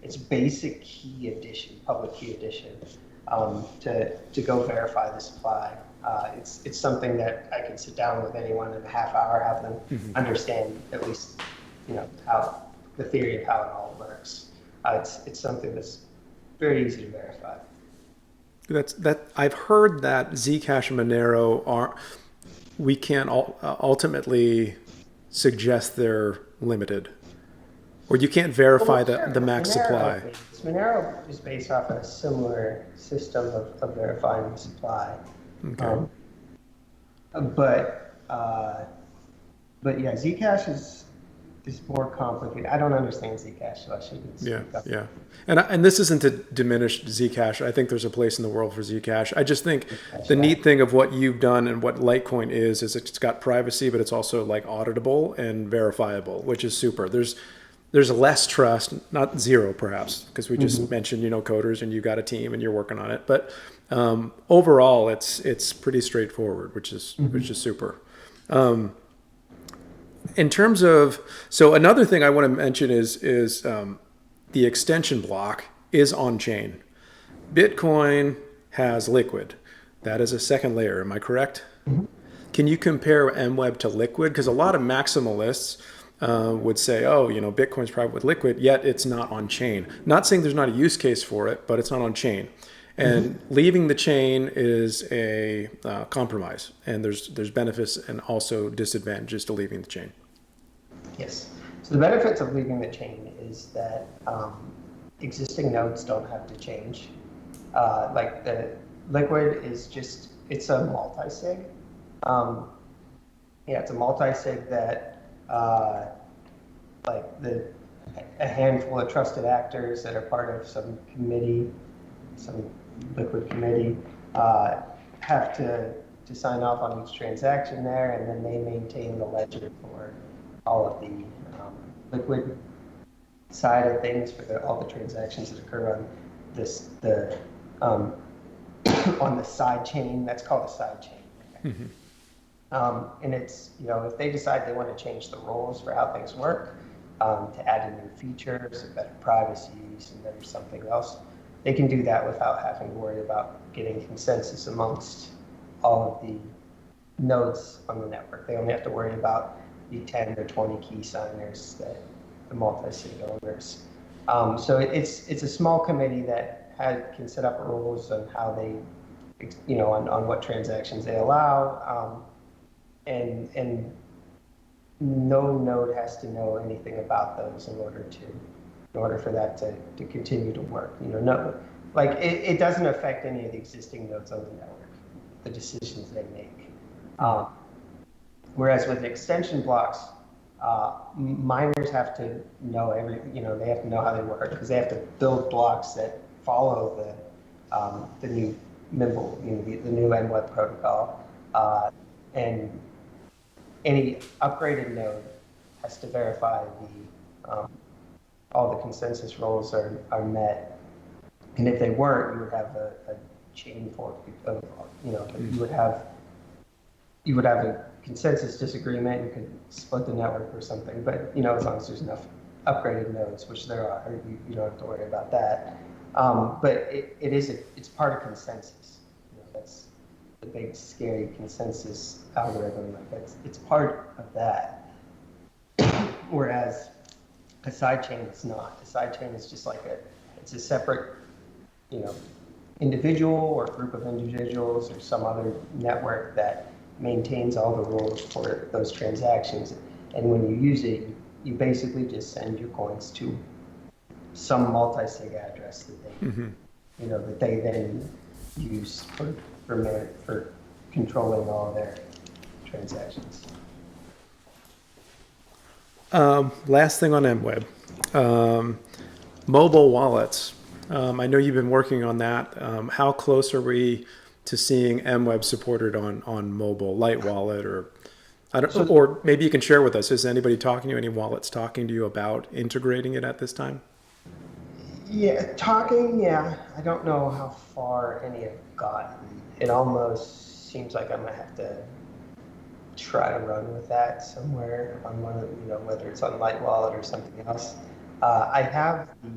S2: It's basic key addition, public key addition, to go verify the supply. It's something that I can sit down with anyone in a half hour, have them understand at least, how the theory of how it all works. It's something that's very easy to verify.
S1: I've heard that Zcash and Monero we can't ultimately suggest they're limited, or you can't verify the max supply.
S2: Monero is based off a similar system of verifying the supply.
S1: Okay.
S2: But yeah, Zcash is more complicated. I don't understand Zcash, so I shouldn't speak up.
S1: Yeah. And this isn't to diminish Zcash. I think there's a place in the world for Zcash. I just think the neat thing of what you've done and what Litecoin is it's got privacy, but it's also like auditable and verifiable, which is super. There's less trust, not zero perhaps, because we just mentioned, coders and you got a team and you're working on it. But overall, it's pretty straightforward, which is super. In terms of, so another thing I want to mention is the extension block is on chain. Bitcoin has Liquid. That is a second layer. Am I correct? Can you compare MWEB to Liquid? Because a lot of maximalists would say, Bitcoin's private with Liquid, yet it's not on chain. Not saying there's not a use case for it, but it's not on chain. And leaving the chain is a compromise, and there's benefits and also disadvantages to leaving the chain.
S2: Yes. So the benefits of leaving the chain is that existing nodes don't have to change. Like the Liquid is it's a multi-sig. It's a multi-sig that a handful of trusted actors that are part of some committee, some Liquid committee, have to sign off on each transaction there, and then they maintain the ledger for all of the Liquid side of things for all the transactions that occur on on the side chain. That's called a side chain. And it's, if they decide they want to change the rules for how things work, to add in new features, a better privacy, some better something else, they can do that without having to worry about getting consensus amongst all of the nodes on the network. They only have to worry about the 10 or 20 key signers that the multi-sig owners. So it's a small committee that can set up rules on how they, on what transactions they allow, and no node has to know anything about those in order for that to continue to work. It doesn't affect any of the existing nodes on the network, the decisions they make. Whereas with extension blocks, miners have to know they have to know how they work, because they have to build blocks that follow the new Mimblewimble, the new MWEB protocol, and any upgraded node has to verify all the consensus rules are met, and if they weren't, you would have a chain fork of, you would have a consensus disagreement. You could split the network or something, but as long as there's enough upgraded nodes, which there are, you don't have to worry about that. But it's part of consensus. That's the big scary consensus algorithm. It's part of that. Whereas a sidechain, it's not. A sidechain is just it's a separate, individual or group of individuals or some other network that maintains all the rules for those transactions. And when you use it, you basically just send your coins to some multi-sig address that they,
S1: Mm-hmm.
S2: that they then use for controlling all their transactions.
S1: Last thing on MWEB. Mobile wallets. I know you've been working on that. How close are we to seeing MWEB supported on mobile, Light Wallet, or or maybe you can share with us. Is anybody talking to you? Any wallets talking to you about integrating it at this time?
S2: Yeah, yeah. I don't know how far any have gotten. It almost seems like I'm gonna have to try to run with that somewhere on one of, whether it's on Light Wallet or something else. I have the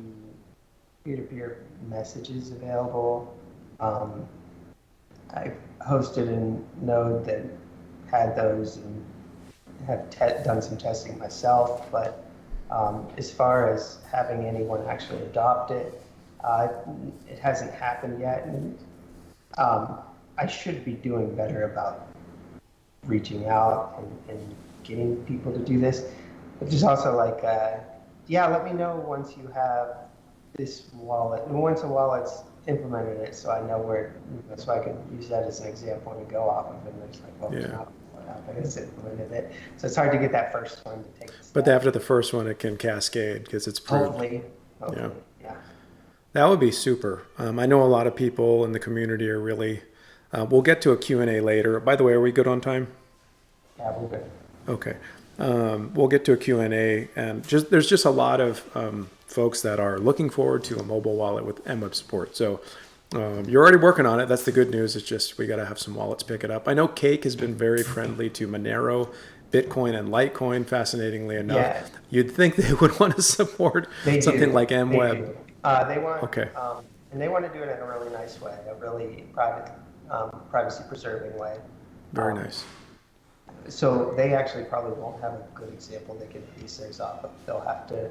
S2: peer-to-peer messages available. I've hosted a node that had those and have done some testing myself, but as far as having anyone actually adopt it, it hasn't happened yet. And I should be doing better about reaching out and getting people to do this. But just also like, yeah, let me know once you have this wallet, and once a wallet's implemented it, so I know where, so I can use that as an example and go off of it. And it's like, well, it's not it's implemented it. So it's hard to get that first one to take the step.
S1: But after the first one, it can cascade because it's proved.
S2: Hopefully, yeah.
S1: That would be super. I know a lot of people in the community are really. We'll get to a Q&A later. By the way, are we good on time?
S2: Yeah, we're good.
S1: Okay. We'll get to a Q&A, and there's just a lot of folks that are looking forward to a mobile wallet with MWEB support. So you're already working on it. That's the good news. It's just we got to have some wallets pick it up. I know Cake has been very friendly to Monero, Bitcoin, and Litecoin, fascinatingly enough. Yeah. You'd think they would want to support something like MWEB.
S2: They want,
S1: okay.
S2: And they want to do it in a really nice way, a really privacy-preserving way.
S1: Very nice.
S2: So they actually probably won't have a good example they can base theirs off of. They'll have to,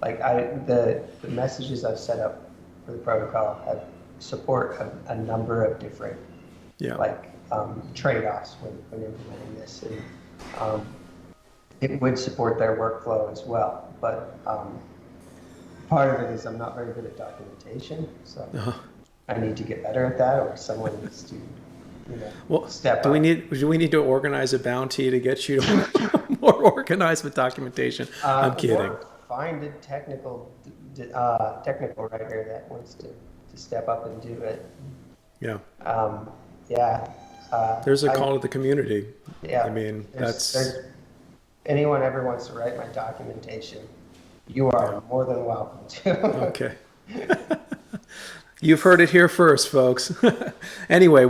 S2: like, the messages I've set up for the protocol have support a number of different, trade-offs when implementing this, and it would support their workflow as well. But part of it is I'm not very good at documentation, so I need to get better at that, or someone needs to. Step
S1: do we need to organize a bounty to get you to more organized with documentation? I'm kidding.
S2: Find a technical writer that wants to step up and do it.
S1: Yeah.
S2: There's
S1: a call to the community.
S2: Yeah.
S1: I mean,
S2: there's anyone ever wants to write my documentation, you are more than welcome to.
S1: Okay. You've heard it here first, folks. Anyway,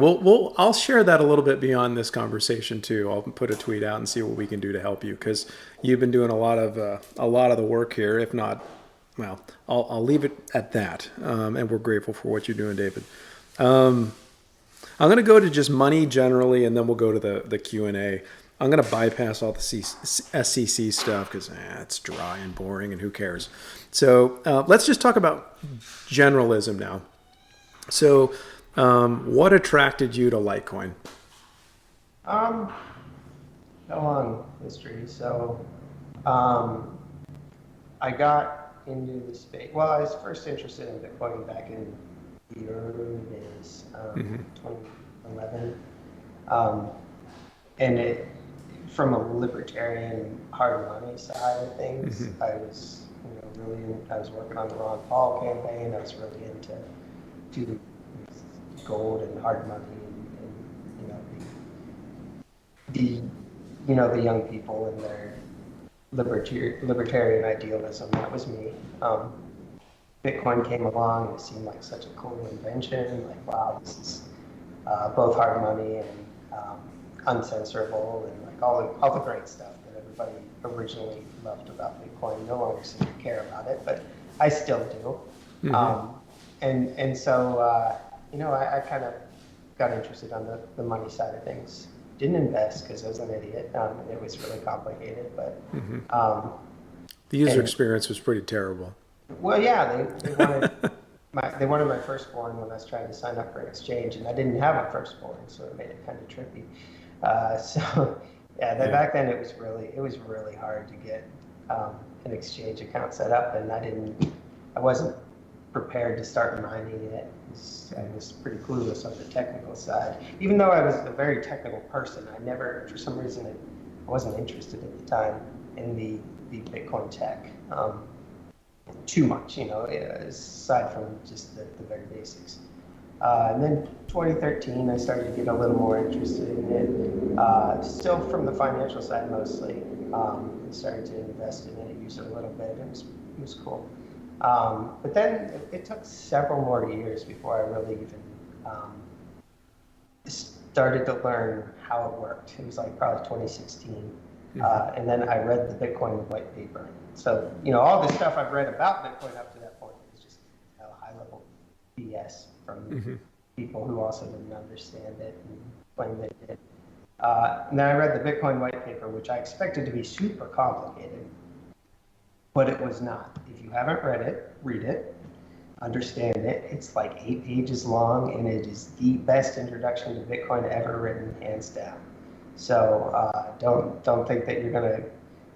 S1: I'll share that a little bit beyond this conversation too. I'll put a tweet out and see what we can do to help you, because you've been doing a lot of the work here. If not, well, I'll leave it at that. And we're grateful for what you're doing, David. I'm going to go to just money generally, and then we'll go to the Q&A. I'm going to bypass all the SEC stuff because it's dry and boring, and who cares? So let's just talk about generalism now. So what attracted you to Litecoin?
S2: A long history. So I got into the space. Well, I was first interested in Bitcoin back in the early days, 2011. And it, from a libertarian hard money side of things, I was I was working on the Ron Paul campaign. I was really into gold and hard money, and the young people and their libertarian idealism. That was me. Bitcoin came along, and it seemed like such a cool invention. Like, wow, this is both hard money and uncensorable, and like all the great stuff that everybody originally loved about Bitcoin. No longer seem to care about it, but I still do. And so I kind of got interested on the money side of things. Didn't invest because I was an idiot. It was really complicated, but
S1: the user experience was pretty terrible.
S2: Well, yeah, they wanted my firstborn when I was trying to sign up for an exchange, and I didn't have a firstborn, so it made it kind of tricky. Back then it was really hard to get an exchange account set up, and I I wasn't prepared to start mining it. I was pretty clueless on the technical side. Even though I was a very technical person, I never, for some reason, I wasn't interested at the time in the Bitcoin tech too much, aside from just the very basics. And then 2013, I started to get a little more interested in it, still from the financial side mostly, and started to invest in it, use it a little bit. It was cool. But then it took several more years before I really even started to learn how it worked. It was like probably 2016. And then I read the Bitcoin white paper. So, all the stuff I've read about Bitcoin up to that point is just high-level BS from people who also didn't understand it and claimed they did. And then I read the Bitcoin white paper, which I expected to be super complicated, but it was not. If you haven't read it, read it, understand it. It's like 8 pages long, and it is the best introduction to Bitcoin ever written, hands down. So don't think that you're gonna.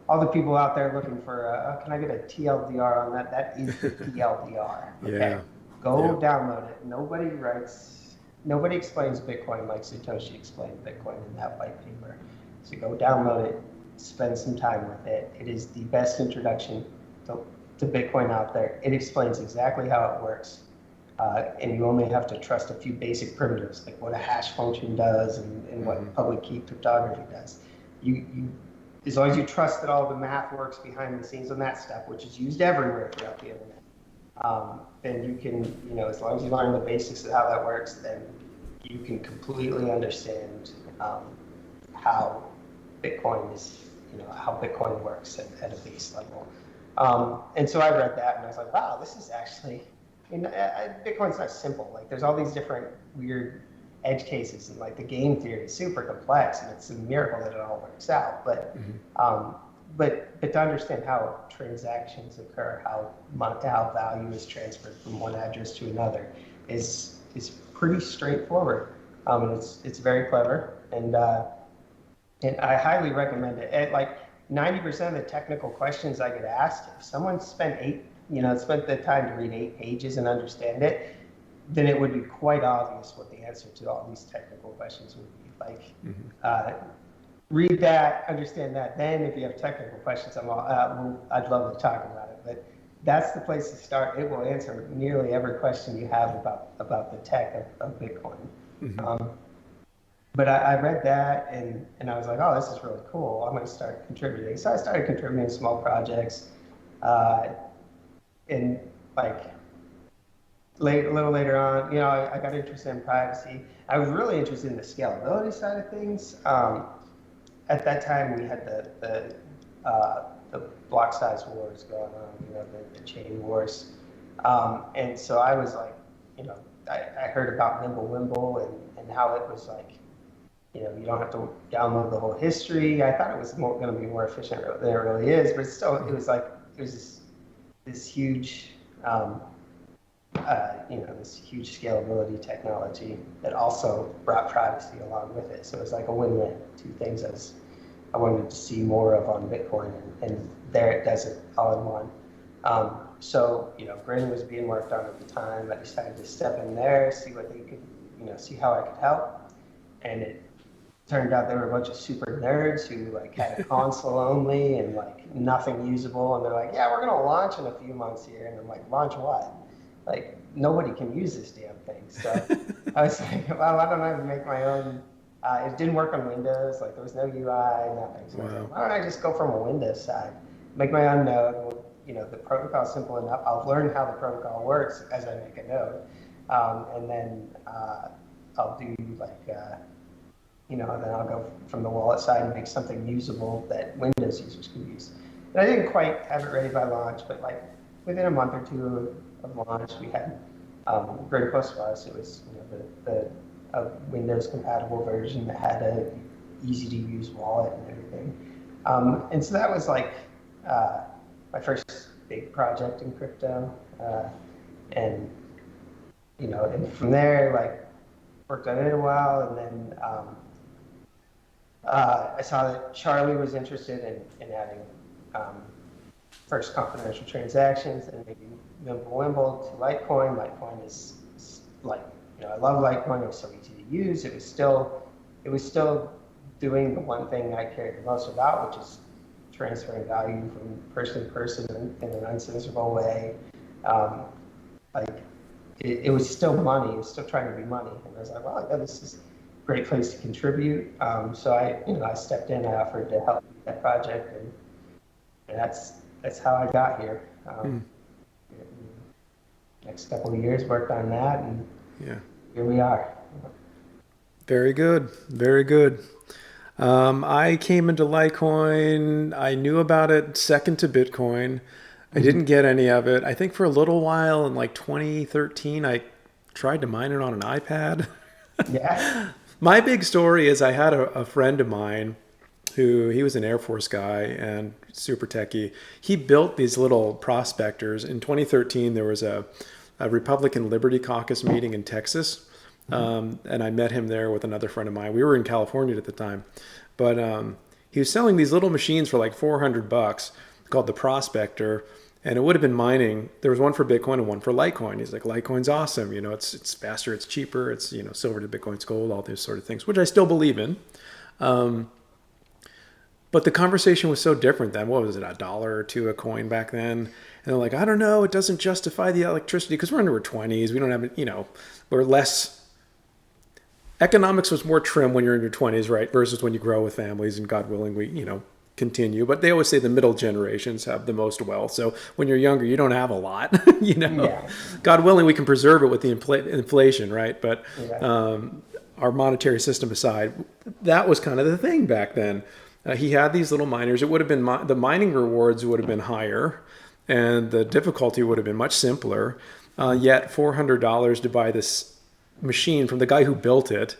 S2: All the people out there looking for, can I get a TLDR on that? That is the TLDR. Okay,
S1: Yeah.
S2: go download it. Nobody explains Bitcoin like Satoshi explained Bitcoin in that white paper. So go download it, spend some time with it. It is the best introduction to Bitcoin out there. It explains exactly how it works. And you only have to trust a few basic primitives, like what a hash function does and what public key cryptography does. As long as you trust that all the math works behind the scenes on that stuff, which is used everywhere throughout the internet, then you can, as long as you learn the basics of how that works, then you can completely understand how Bitcoin is, how Bitcoin works at a base level. And so I read that and I was like, wow, this is actually, Bitcoin's not simple. Like there's all these different weird edge cases, and like the game theory is super complex, and it's a miracle that it all works out. But to understand how transactions occur, how value is transferred from one address to another, is pretty straightforward. And it's very clever, and I highly recommend it. At like 90% of the technical questions I get asked, if someone spent the time to read 8 pages and understand it, then it would be quite obvious what the answer to all these technical questions would be. Like, read that, understand that. Then, if you have technical questions, I'd love to talk about it. But that's the place to start. It will answer nearly every question you have about the tech of Bitcoin. But I read that and I was like, oh, this is really cool. I'm going to start contributing. So I started contributing to small projects. And like a little later on, I got interested in privacy. I was really interested in the scalability side of things. At that time, we had the block size wars going on, the chain wars. And so I was like, I heard about Mimblewimble and how it was like, you don't have to download the whole history. I thought it was going to be more efficient than it really is, but still, it was this huge, this huge scalability technology that also brought privacy along with it. So it was like a win-win. 2 things I wanted to see more of on Bitcoin, and there it does it all in one. So Grin was being worked on at the time. I decided to step in there, see what they could, see how I could help, and it turned out there were a bunch of super nerds who like had a console only and like nothing usable, and they're like, yeah, we're gonna launch in a few months here, and I'm like, launch what? Like nobody can use this damn thing. So I was like, well, I don't know how to make my own. It didn't work on Windows, like there was no UI, nothing. So I was like, why don't I just go from a Windows side, make my own node? The protocol's simple enough. I'll learn how the protocol works as I make a node, and then I'll do like. Then I'll go from the wallet side and make something usable that Windows users can use. And I didn't quite have it ready by launch, but like within a month or 2 of launch, we had Grid Plus Plus. It was a Windows compatible version that had a easy to use wallet and everything. And so that was like my first big project in crypto, and from there like worked on it a while, and then. I saw that Charlie was interested in adding first confidential transactions, and maybe Mimblewimble to Litecoin. Litecoin is like, I love Litecoin. It was so easy to use. It was still doing the one thing I cared the most about, which is transferring value from person to person in an uncensorable way. Um, like it was still money. It was still trying to be money, and I was like, well, yeah, this is a great place to contribute. So I stepped in. I offered to help with that project, and that's how I got here. Next couple of years, worked on that, and
S1: Yeah.
S2: here we are.
S1: Very good. Very good. I came into Litecoin. I knew about it second to Bitcoin. I didn't get any of it. I think for a little while in like 2013, I tried to mine it on an iPad.
S2: Yeah.
S1: My big story is I had a friend of mine who he was an Air Force guy and super techie. He built these little prospectors. In 2013, there was a Republican Liberty Caucus meeting in Texas. And I met him there with another friend of mine. We were in California at the time. But he was selling these little machines for like $400 called the Prospector. And it would have been mining. There was one for Bitcoin and one for Litecoin. He's like, Litecoin's awesome. It's faster, it's cheaper, it's, silver to Bitcoin's gold, all these sort of things, which I still believe in. But the conversation was so different then. What was it, $1 or $2 a coin back then? And they're like, I don't know, it doesn't justify the electricity because we're under our 20s. We don't have, we're less. Economics was more trim when you're in your 20s, right? Versus when you grow with families and God willing, we, continue. But they always say the middle generations have the most wealth. So when you're younger, you don't have a lot,
S2: Yeah.
S1: God willing, we can preserve it with the inflation, right? But
S2: Yeah.
S1: our monetary system aside, that was kind of the thing back then. He had these little miners. It would have been the mining rewards would have been higher, and the difficulty would have been much simpler. Yet $400 to buy this machine from the guy who built it,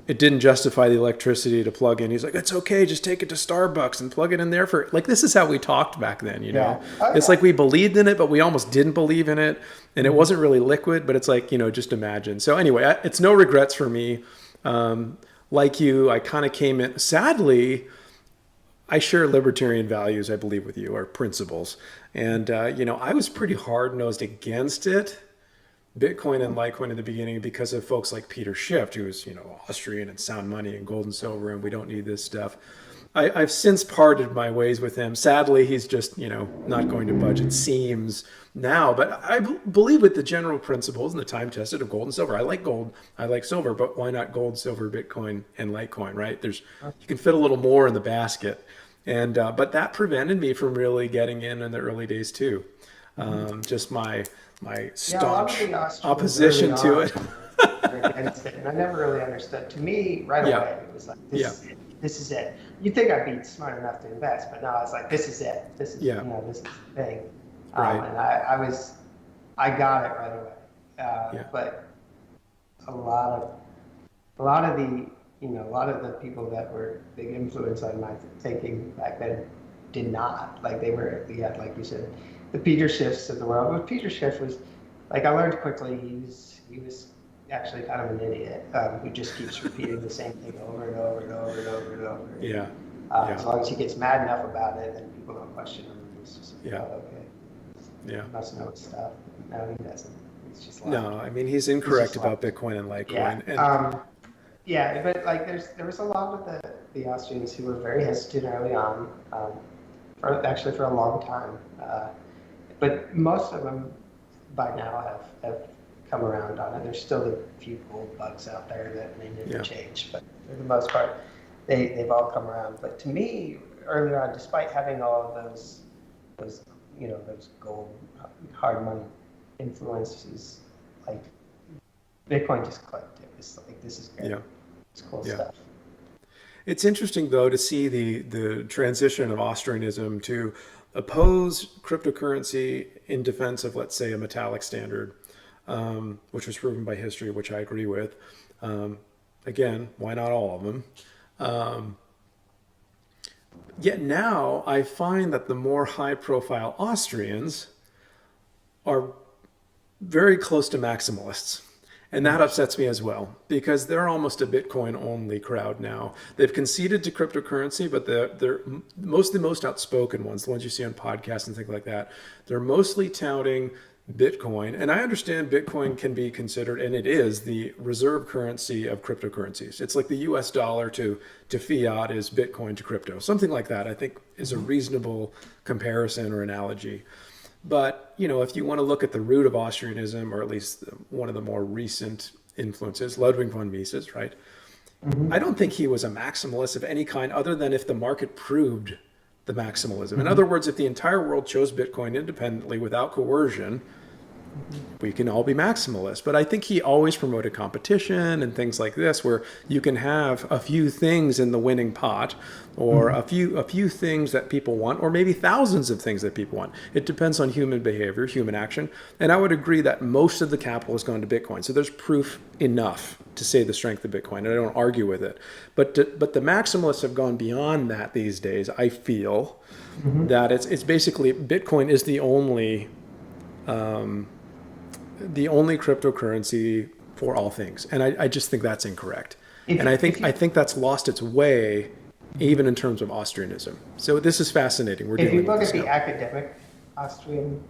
S1: it didn't justify the electricity to plug in. He's like, it's okay, just take it to Starbucks and plug it in there for like. This is how we talked back then,
S2: Yeah. Oh,
S1: It's
S2: yeah.
S1: like we believed in it, but we almost didn't believe in it, and it wasn't really liquid. But it's like just imagine. So anyway, it's no regrets for me. Like you, I kind of came in. Sadly, I share libertarian values, I believe, with you, or principles. And, I was pretty hard nosed against it, Bitcoin and Litecoin in the beginning, because of folks like Peter Schiff, who's, Austrian and sound money and gold and silver, and we don't need this stuff. I've since parted my ways with him. Sadly, he's just, not going to budge, it seems now. But I believe with the general principles and the time tested of gold and silver. I like gold, I like silver, but why not gold, silver, Bitcoin, and Litecoin, right? You can fit a little more in the basket. And but that prevented me from really getting in the early days too. Just my
S2: Yeah, a lot of
S1: staunch
S2: the Austrians
S1: opposition
S2: early
S1: to
S2: on
S1: it.
S2: were against it, and I never really understood. To me, right
S1: Yeah.
S2: away, it was like, this
S1: Yeah.
S2: is it. This is it. You'd think I'd be smart enough to invest, but no, I was like, this is it. This is,
S1: Yeah.
S2: this is the thing.
S1: Right.
S2: And I got it right away.
S1: Yeah.
S2: But a lot of the people that were big influence on my thinking back then did not. Like like you said, the Peter Schiffs of the world. But Peter Schiff was, like, I learned quickly, he was actually kind of an idiot who just keeps repeating the same thing over and over and over and over and over.
S1: Yeah.
S2: As long as he gets mad enough about it, then people don't question him. It's just like,
S1: Yeah.
S2: oh, okay.
S1: Yeah.
S2: He must know his stuff. No, he doesn't. He's just lying.
S1: No, I mean he's incorrect about Bitcoin and Litecoin.
S2: Yeah.
S1: And
S2: Yeah, but like there was a lot of the Austrians who were very hesitant early on, for a long time. But most of them by now have come around on it. There's still a few gold bugs out there that may never change, but for the most part, they've all come around. But to me, early on, despite having all of those gold hard money influences, like Bitcoin just clicked. It was like, this is great.
S1: yeah.
S2: It's cool
S1: Yeah.
S2: stuff.
S1: It's interesting though to see the transition of Austrianism to oppose cryptocurrency in defense of, let's say, a metallic standard, which was proven by history, which I agree with. Again, why not all of them? Yet now I find that the more high-profile Austrians are very close to maximalists. And that upsets me as well because they're almost a Bitcoin only crowd now. They've conceded to cryptocurrency, but they're most the most outspoken ones, the ones you see on podcasts and things like that. They're mostly touting Bitcoin. And I understand Bitcoin can be considered, and it is, the reserve currency of cryptocurrencies. It's like the US dollar to fiat is Bitcoin to crypto. Something like that, I think, is a reasonable comparison or analogy. But, if you want to look at the root of Austrianism, or at least one of the more recent influences, Ludwig von Mises, right? I don't think he was a maximalist of any kind other than if the market proved the maximalism. In other words, if the entire world chose Bitcoin independently without coercion, we can all be maximalists. But I think he always promoted competition and things like this, where you can have a few things in the winning pot, or a few things that people want, or maybe thousands of things that people want. It depends on human behavior, human action. And I would agree that most of the capital has gone to Bitcoin. So there's proof enough to say the strength of Bitcoin, and I don't argue with it. But the maximalists have gone beyond that these days. I feel that it's basically Bitcoin is the only cryptocurrency for all things, and I just think that's incorrect. And I think that's lost its way, even in terms of Austrianism. So this is fascinating. We're
S2: If
S1: dealing
S2: you look
S1: with
S2: at
S1: this
S2: the
S1: now.
S2: academic Austrian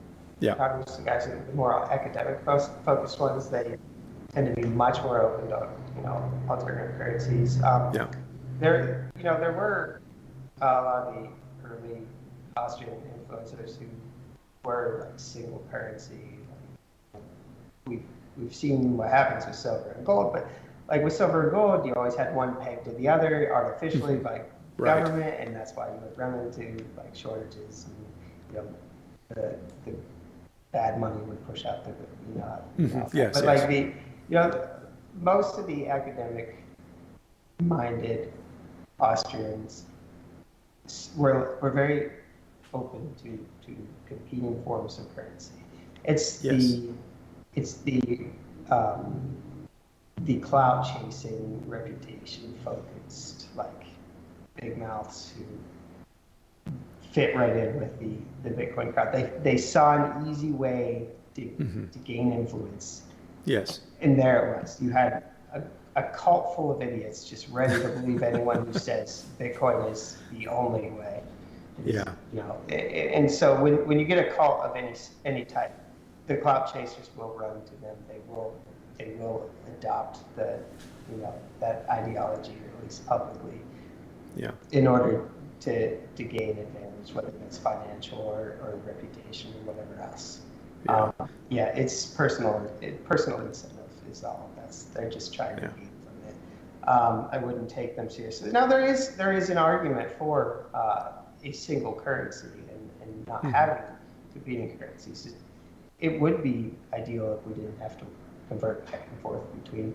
S2: economists, the guys, the more academic focused ones, they tend to be much more open to alternative currencies. There were a lot of the early Austrian influencers who were like single currency. We've seen what happens with silver and gold, but like with silver and gold, you always had one pegged to the other artificially by government, and that's why you would run into like shortages, and the bad money would push out the
S1: Yes,
S2: but like most of the academic minded Austrians were very open to competing forms of currency. It's the clout chasing, reputation focused, like big mouths who fit right in with the Bitcoin crowd. They saw an easy way to gain influence.
S1: Yes.
S2: And there it was. You had a cult full of idiots just ready to believe anyone who says Bitcoin is the only way. And so when you get a cult of any type, the clout chasers will run to them. They will adopt that ideology, or at least publicly, in order to gain advantage, whether it's financial or reputation or whatever else. It's personal incentive is all. They're just trying to gain from it. I wouldn't take them seriously. Now there is an argument for a single currency and not having competing currencies. It would be ideal if we didn't have to convert back and forth between,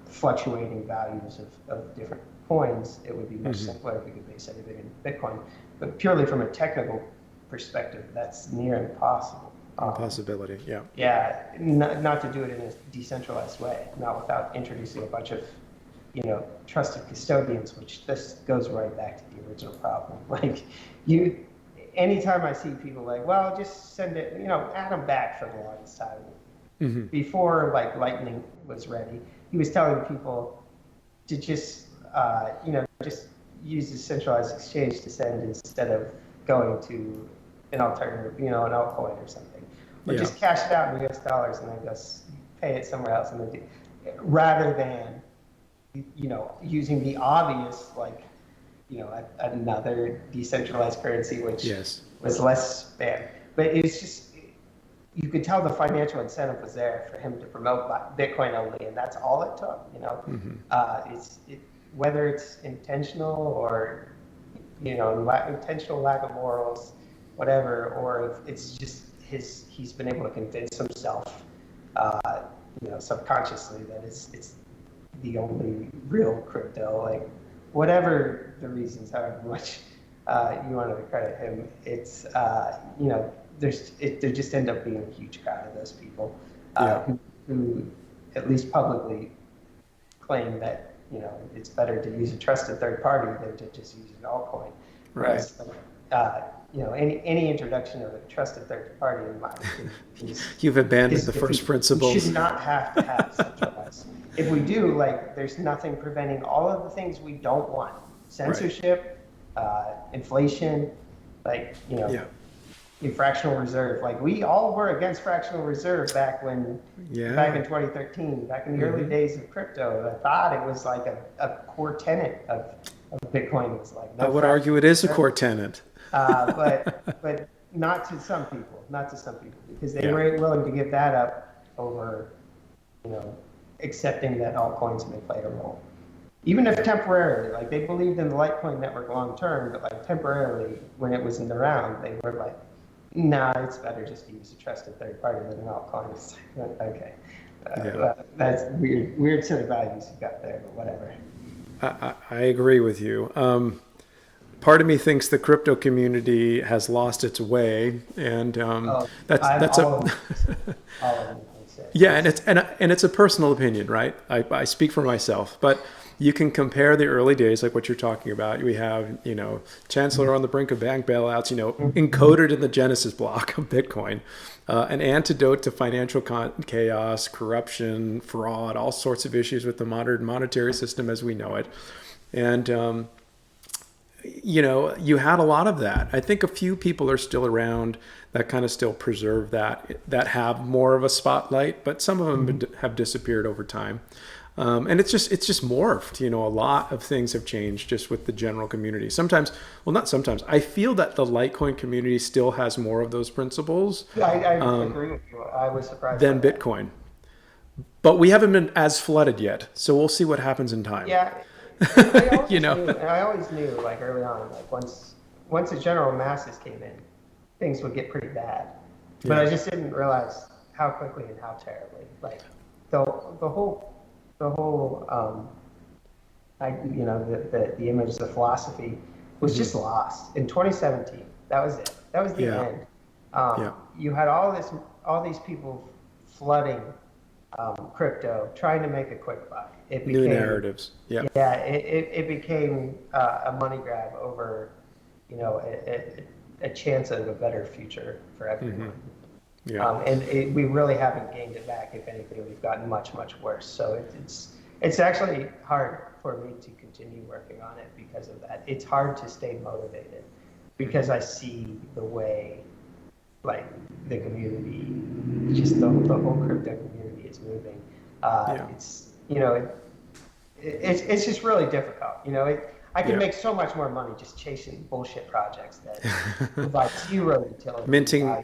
S2: fluctuating values of different coins. It would be much simpler if we could base everything in Bitcoin. But purely from a technical perspective, that's near impossible.
S1: Possibility, yeah.
S2: Yeah, not to do it in a decentralized way, not without introducing a bunch of, trusted custodians, which this goes right back to the original problem. Like, anytime I see people like, well, just send it, add them back for the longest time. Before like Lightning was ready, he was telling people to just use a centralized exchange to send instead of going to an alternative, an altcoin or something. Or just cash it out in US dollars and then just pay it somewhere else, and then rather than using the obvious, like another decentralized currency, which was less spam. But it's just, you could tell the financial incentive was there for him to promote Bitcoin only, and that's all it took. Whether it's intentional or intentional lack of morals, whatever, or if it's just he's been able to convince himself, subconsciously that it's the only real crypto. Like, whatever the reasons, however much you want to credit him, it's there just end up being a huge crowd of those people who at least publicly claim that it's better to use a trusted third party than to just use an altcoin.
S1: Right.
S2: any introduction of a trusted third party in mind
S1: You've abandoned the
S2: is
S1: first
S2: we should
S1: principles.
S2: not have to have centralized. If we do, like, there's nothing preventing all of the things we don't want:
S1: Right.
S2: censorship, inflation, like,
S1: Yeah.
S2: fractional reserve. Like, we all were against fractional reserve back in
S1: Yeah.
S2: 2013, back in the early days of crypto. I thought it was like a core tenet of Bitcoin. It was like
S1: I
S2: no
S1: would argue
S2: fractional
S1: it is a
S2: reserve.
S1: core tenant.
S2: But not to some people, because they
S1: Yeah.
S2: were willing to give that up over, you know, accepting that altcoins may play a role. Even if temporarily, like, they believed in the Litecoin network long term, but like temporarily when it was in the round, they were like, nah, it's better just to use a trusted third party than an altcoin. It's like, okay.
S1: Yeah.
S2: That's weird set of values you got there, but whatever.
S1: I agree with you. Part of me thinks the crypto community has lost its way, and
S2: Oh,
S1: that's
S2: all
S1: a
S2: of them, all of them, I would say.
S1: yeah, and it's a personal opinion, right? I speak for myself, but you can compare the early days, like what you're talking about. We have, Chancellor on the brink of bank bailouts, encoded in the Genesis block of Bitcoin, an antidote to financial chaos, corruption, fraud, all sorts of issues with the modern monetary system as we know it, and you had a lot of that. I think a few people are still around that kind of still preserve that have more of a spotlight, but some of them have disappeared over time. And it's just morphed. A lot of things have changed just with the general community. Sometimes, well, not sometimes. I feel that the Litecoin community still has more of those principles
S2: Yeah, I agree with you. I was surprised by
S1: than
S2: that.
S1: Bitcoin, but we haven't been as flooded yet. So we'll see what happens in time.
S2: Yeah, I
S1: you
S2: always
S1: know,
S2: knew, and I always knew, like, early on, like, once the general masses came in, things would get pretty bad. But I
S1: yeah,
S2: just didn't realize how quickly and how terribly. Like, the whole the image, the philosophy was just lost in 2017. That was it. That was the
S1: yeah,
S2: end.
S1: yeah.
S2: You had all these people flooding crypto, trying to make a quick buck. It
S1: New
S2: became
S1: narratives. Yeah,
S2: Yeah, it became a money grab over, a chance of a better future for everyone.
S1: yeah.
S2: We really haven't gained it back. If anything, we've gotten much, much worse. So it's actually hard for me to continue working on it because of that. It's hard to stay motivated because I see the way, like, the community, just the whole crypto community is moving.
S1: Yeah.
S2: It's just really difficult. I could
S1: Yeah.
S2: make so much more money just chasing bullshit projects that provide zero utility.
S1: Minting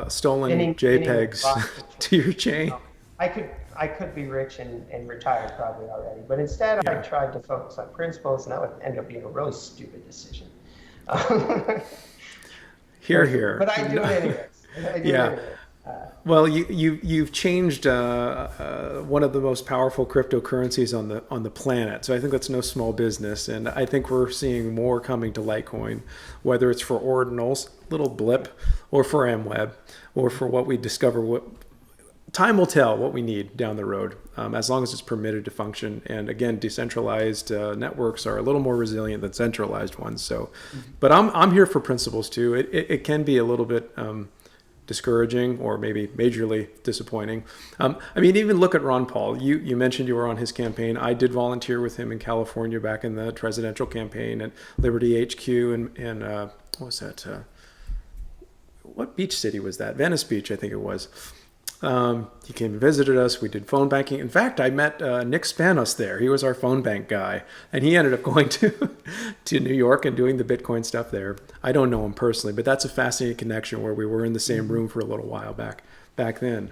S1: stolen
S2: Getting
S1: JPEGs to your chain.
S2: I could be rich and retired probably already, but instead I
S1: Yeah.
S2: tried to focus on principles, and that would end up being a really stupid decision.
S1: Here, here.
S2: But I do it anyways.
S1: Yeah. Well, you've changed one of the most powerful cryptocurrencies on the planet. So I think that's no small business, and I think we're seeing more coming to Litecoin, whether it's for Ordinals, little blip, or for MWEB, or for what we discover. What time will tell what we need down the road, as long as it's permitted to function. And again, decentralized networks are a little more resilient than centralized ones. So, but I'm here for principles too. It can be a little bit discouraging or maybe majorly disappointing. Even look at Ron Paul. You mentioned you were on his campaign. I did volunteer with him in California back in the presidential campaign at Liberty HQ and what was that? What beach city was that? Venice Beach, I think it was. He came and visited us. We did phone banking. In fact, I met Nick Spanos there. He was our phone bank guy, and he ended up going to New York and doing the Bitcoin stuff there. I don't know him personally, but that's a fascinating connection where we were in the same room for a little while back then.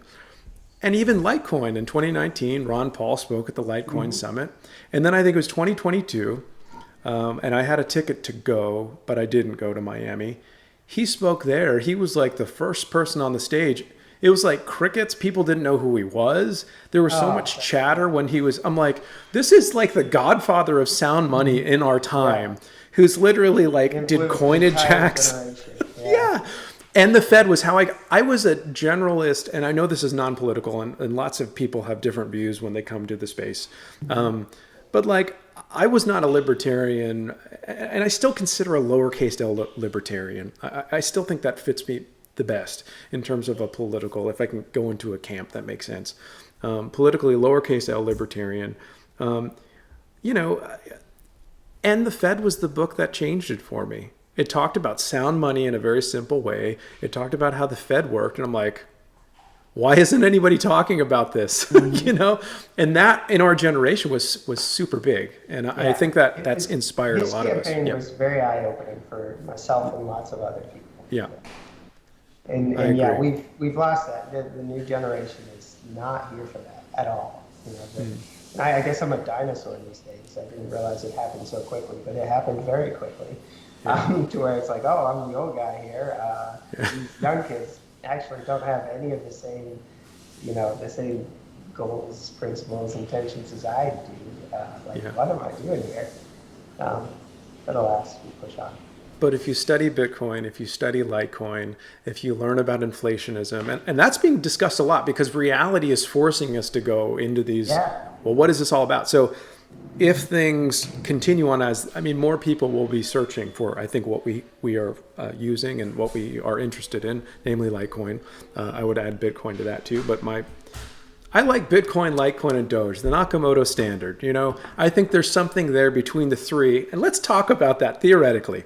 S1: And even Litecoin in 2019, Ron Paul spoke at the Litecoin Summit, and then I think it was 2022, and I had a ticket to go, but I didn't go to Miami. He spoke there. He was like the first person on the stage. It was like crickets. People didn't know who he was. There was so much chatter when he was. I'm like, this is like the godfather of sound money in our time, who's literally like did coinage hacks. Yeah. And the Fed was how I was a generalist, and I know this is non-political, and lots of people have different views when they come to the space. But like, I was not a libertarian, and I still consider a lowercase L libertarian. I still think that fits me the best in terms of a political, if I can go into a camp that makes sense. Politically, lowercase L libertarian. You know, and the Fed was the book that changed it for me. It talked about sound money in a very simple way. It talked about how the Fed worked, and I'm like, why isn't anybody talking about this? You know, and that in our generation was super big, and I think that that's inspired a lot of us.
S2: This campaign was very eye-opening for myself and lots of other people.
S1: Yeah,
S2: and yeah, we've lost that. The new generation is not here for that at all. You know, I guess I'm a dinosaur these days. I didn't realize it happened so quickly, but it happened very quickly. To where it's like, oh, I'm the old guy here. These young kids actually don't have any of the same, you know, the same goals, principles, intentions as I do. What am I doing here? But alas, we push on.
S1: But if you study Bitcoin, if you study Litecoin, if you learn about inflationism, and that's being discussed a lot because reality is forcing us to go into these, well, what is this all about? So if things continue on more people will be searching for, I think, what we are using and what we are interested in, namely Litecoin. I would add Bitcoin to that too, but I like Bitcoin, Litecoin, and Doge, the Nakamoto standard. You know, I think there's something there between the three, and let's talk about that theoretically.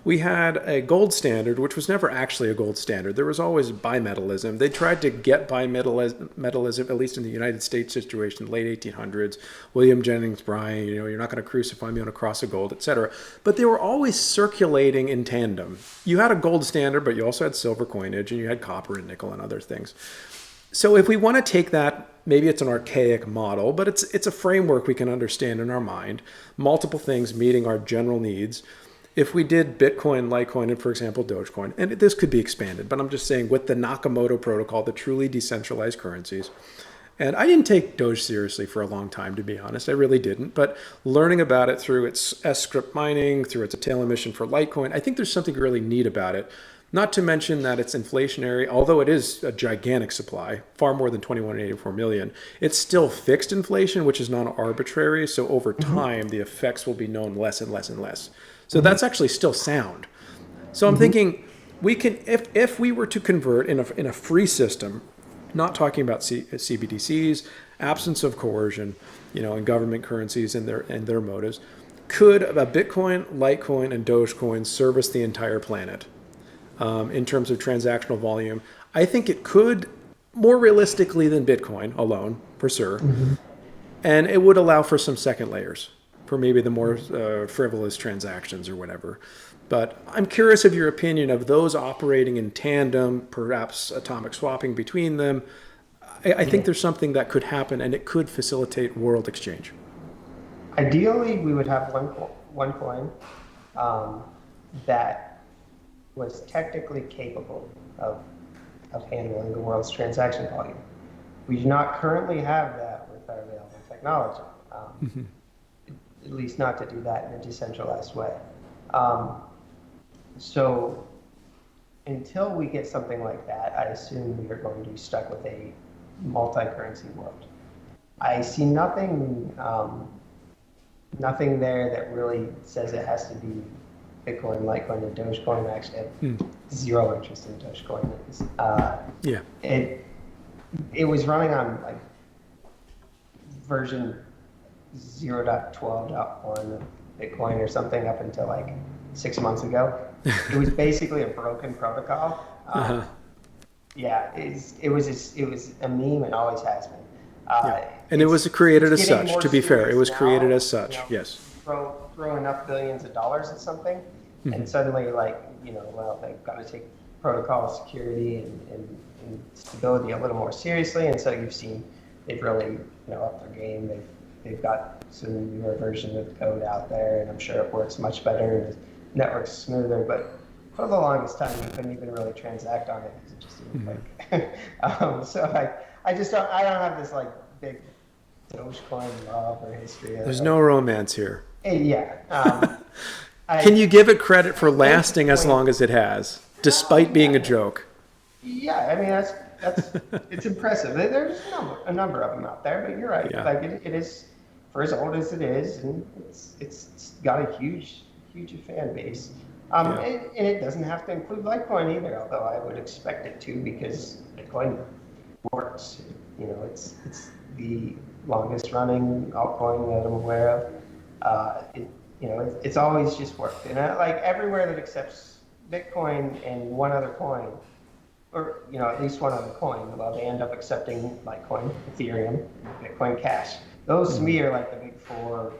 S1: We had a gold standard, which was never actually a gold standard. There was always bimetallism. They tried to get bimetallism, at least in the United States situation, late 1800s. William Jennings Bryan, you know, you're not going to crucify me on a cross of gold, etc. But they were always circulating in tandem. You had a gold standard, but you also had silver coinage, and you had copper and nickel and other things. So if we want to take that, maybe it's an archaic model, but it's a framework we can understand in our mind, multiple things meeting our general needs. If we did Bitcoin, Litecoin, and for example, Dogecoin, and this could be expanded, but I'm just saying with the Nakamoto protocol, the truly decentralized currencies. And I didn't take Doge seriously for a long time, to be honest. I really didn't. But learning about it through its S-script mining, through its tail emission for Litecoin, I think there's something really neat about it. Not to mention that it's inflationary, although it is a gigantic supply, far more than 2184 million. It's still fixed inflation, which is non-arbitrary. So over time, the effects will be known less and less and less. So that's actually still sound. So I'm thinking we can, if we were to convert in a free system, not talking about CBDCs, absence of coercion, you know, and government currencies and their motives, could a Bitcoin, Litecoin, and Dogecoin service the entire planet in terms of transactional volume? I think it could more realistically than Bitcoin alone, for sure. And it would allow for some second layers for maybe the more frivolous transactions or whatever. But I'm curious of your opinion of those operating in tandem, perhaps atomic swapping between them. I think there's something that could happen, and it could facilitate world exchange.
S2: Ideally, we would have one coin that was technically capable of handling the world's transaction volume. We do not currently have that with our available technology. At least not to do that in a decentralized way. So until we get something like that, I assume we are going to be stuck with a multi-currency world. I see nothing there that really says it has to be Bitcoin, Litecoin, and Dogecoin. I actually have zero interest in Dogecoin. It was running on like version 0.12.1 of Bitcoin or something up until like 6 months ago. It was basically a broken protocol. It was a meme and always has been.
S1: And it was created as such, to be fair. It was created as such, yes.
S2: Throw enough billions of dollars at something, and suddenly, they've got to take protocol security and stability a little more seriously. And so you've seen they've really upped their game. They've got some newer version of the code out there, and I'm sure it works much better and the network's smoother. But for the longest time, you couldn't even really transact on it because it just didn't click. So I don't have this like big Dogecoin love or history.
S1: There's no romance here.
S2: Can
S1: you give it credit for lasting as long as it has, despite being a joke?
S2: Yeah, I mean that's it's impressive. There's a number of them out there, but you're right.
S1: Yeah.
S2: Like it is for as old as it is, and it's got a huge fan base.
S1: Yeah.
S2: And it doesn't have to include Litecoin either, although I would expect it to because Bitcoin works. You know, it's the longest running altcoin that I'm aware of. It's always just worked, and like everywhere that accepts Bitcoin and one other coin, or at least one other coin, well, they end up accepting Litecoin, Ethereum, Bitcoin Cash. Those to me are like the big four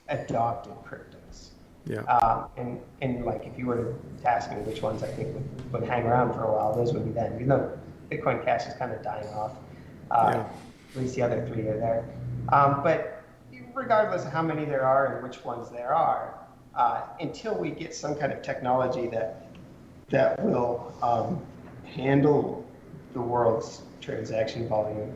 S2: adopted cryptos.
S1: Yeah.
S2: And like if you were to ask me which ones I think would hang around for a while, those would be them. Even though Bitcoin Cash is kind of dying off,
S1: Yeah.
S2: at least the other three are there. But regardless of how many there are and which ones there are, until we get some kind of technology that will handle the world's transaction volume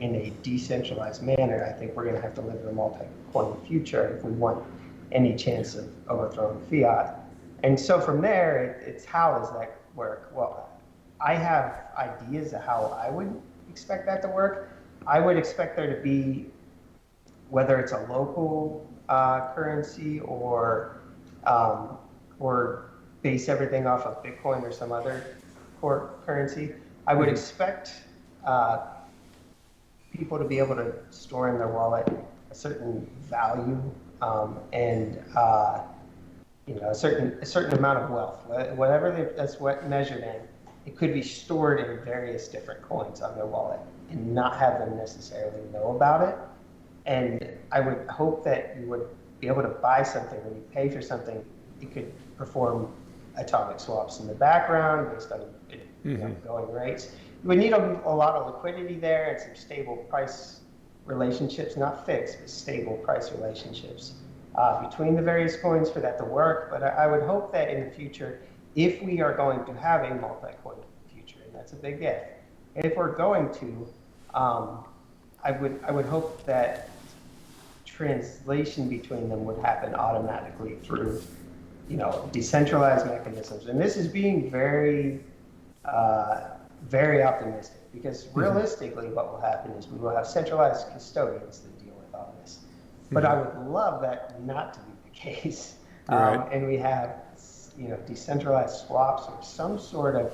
S2: in a decentralized manner, I think we're going to have to live in a multi-coin future if we want any chance of overthrowing fiat. And so from there, it's how does that work? Well, I have ideas of how I would expect that to work. I would expect there to be, whether it's a local currency or base everything off of Bitcoin or some other core currency, I would expect people to be able to store in their wallet a certain value and a certain amount of wealth, whatever that's what measured in. It could be stored in various different coins on their wallet and not have them necessarily know about it. And I would hope that you would be able to buy something when you pay for something. You could perform atomic swaps in the background based on going rates. You would need a lot of liquidity there and some stable price relationships, not fixed, but stable price relationships between the various coins for that to work. But I would hope that in the future, if we are going to have a multi-coin future, and that's a big if we're going to, I would hope that translation between them would happen automatically through, decentralized mechanisms. And this is being very, very optimistic, because realistically, what will happen is we will have centralized custodians that deal with all this. But I would love that not to be the case.
S1: Right.
S2: And we have, decentralized swaps or some sort of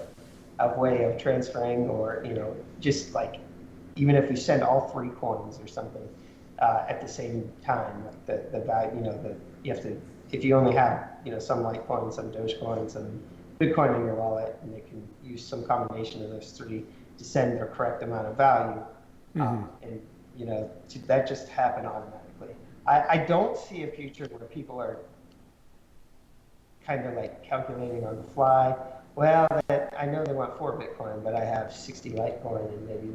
S2: way of transferring, or, just like, even if we send all three coins or something at the same time, like the value, you have to, if you only have, some Litecoin, some Dogecoin, some Bitcoin in your wallet, and they can use some combination of those three to send their correct amount of value, and that just happen automatically. I don't see a future where people are kind of like calculating on the fly. Well, I know they want 4 Bitcoin, but I have 60 Litecoin, and maybe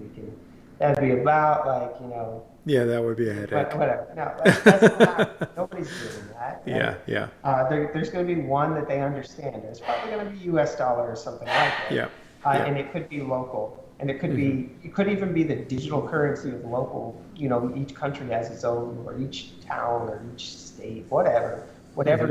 S2: that'd be about like,
S1: Yeah, that would be a headache.
S2: but whatever. No, that's not, nobody's doing that.
S1: Yeah, yeah.
S2: There's going to be one that they understand. It's probably going to be US dollar or something like that.
S1: Yeah.
S2: And it could be local. And it could be, it could even be the digital currency of local, each country has its own, or each town or each state, whatever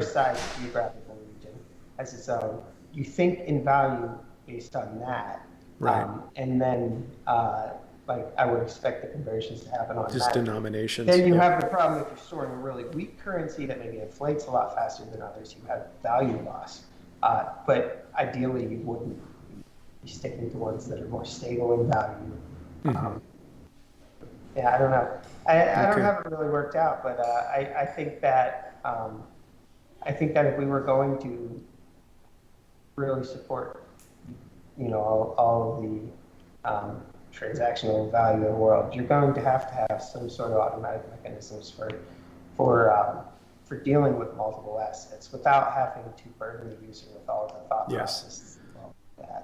S2: size geographical region has its own. You think in value based on that.
S1: Right.
S2: And then, I would expect the conversions to happen on
S1: Just
S2: that.
S1: denominations.
S2: Then you have the problem if you're storing a really weak currency that maybe inflates a lot faster than others. You have value loss. But ideally, you wouldn't be sticking to ones that are more stable in value. Yeah, I don't know. I don't have it really worked out, but I think that if we were going to really support, all of the transactional value of the world, you're going to have some sort of automatic mechanisms for dealing with multiple assets without having to burden the user with all of the thought processes.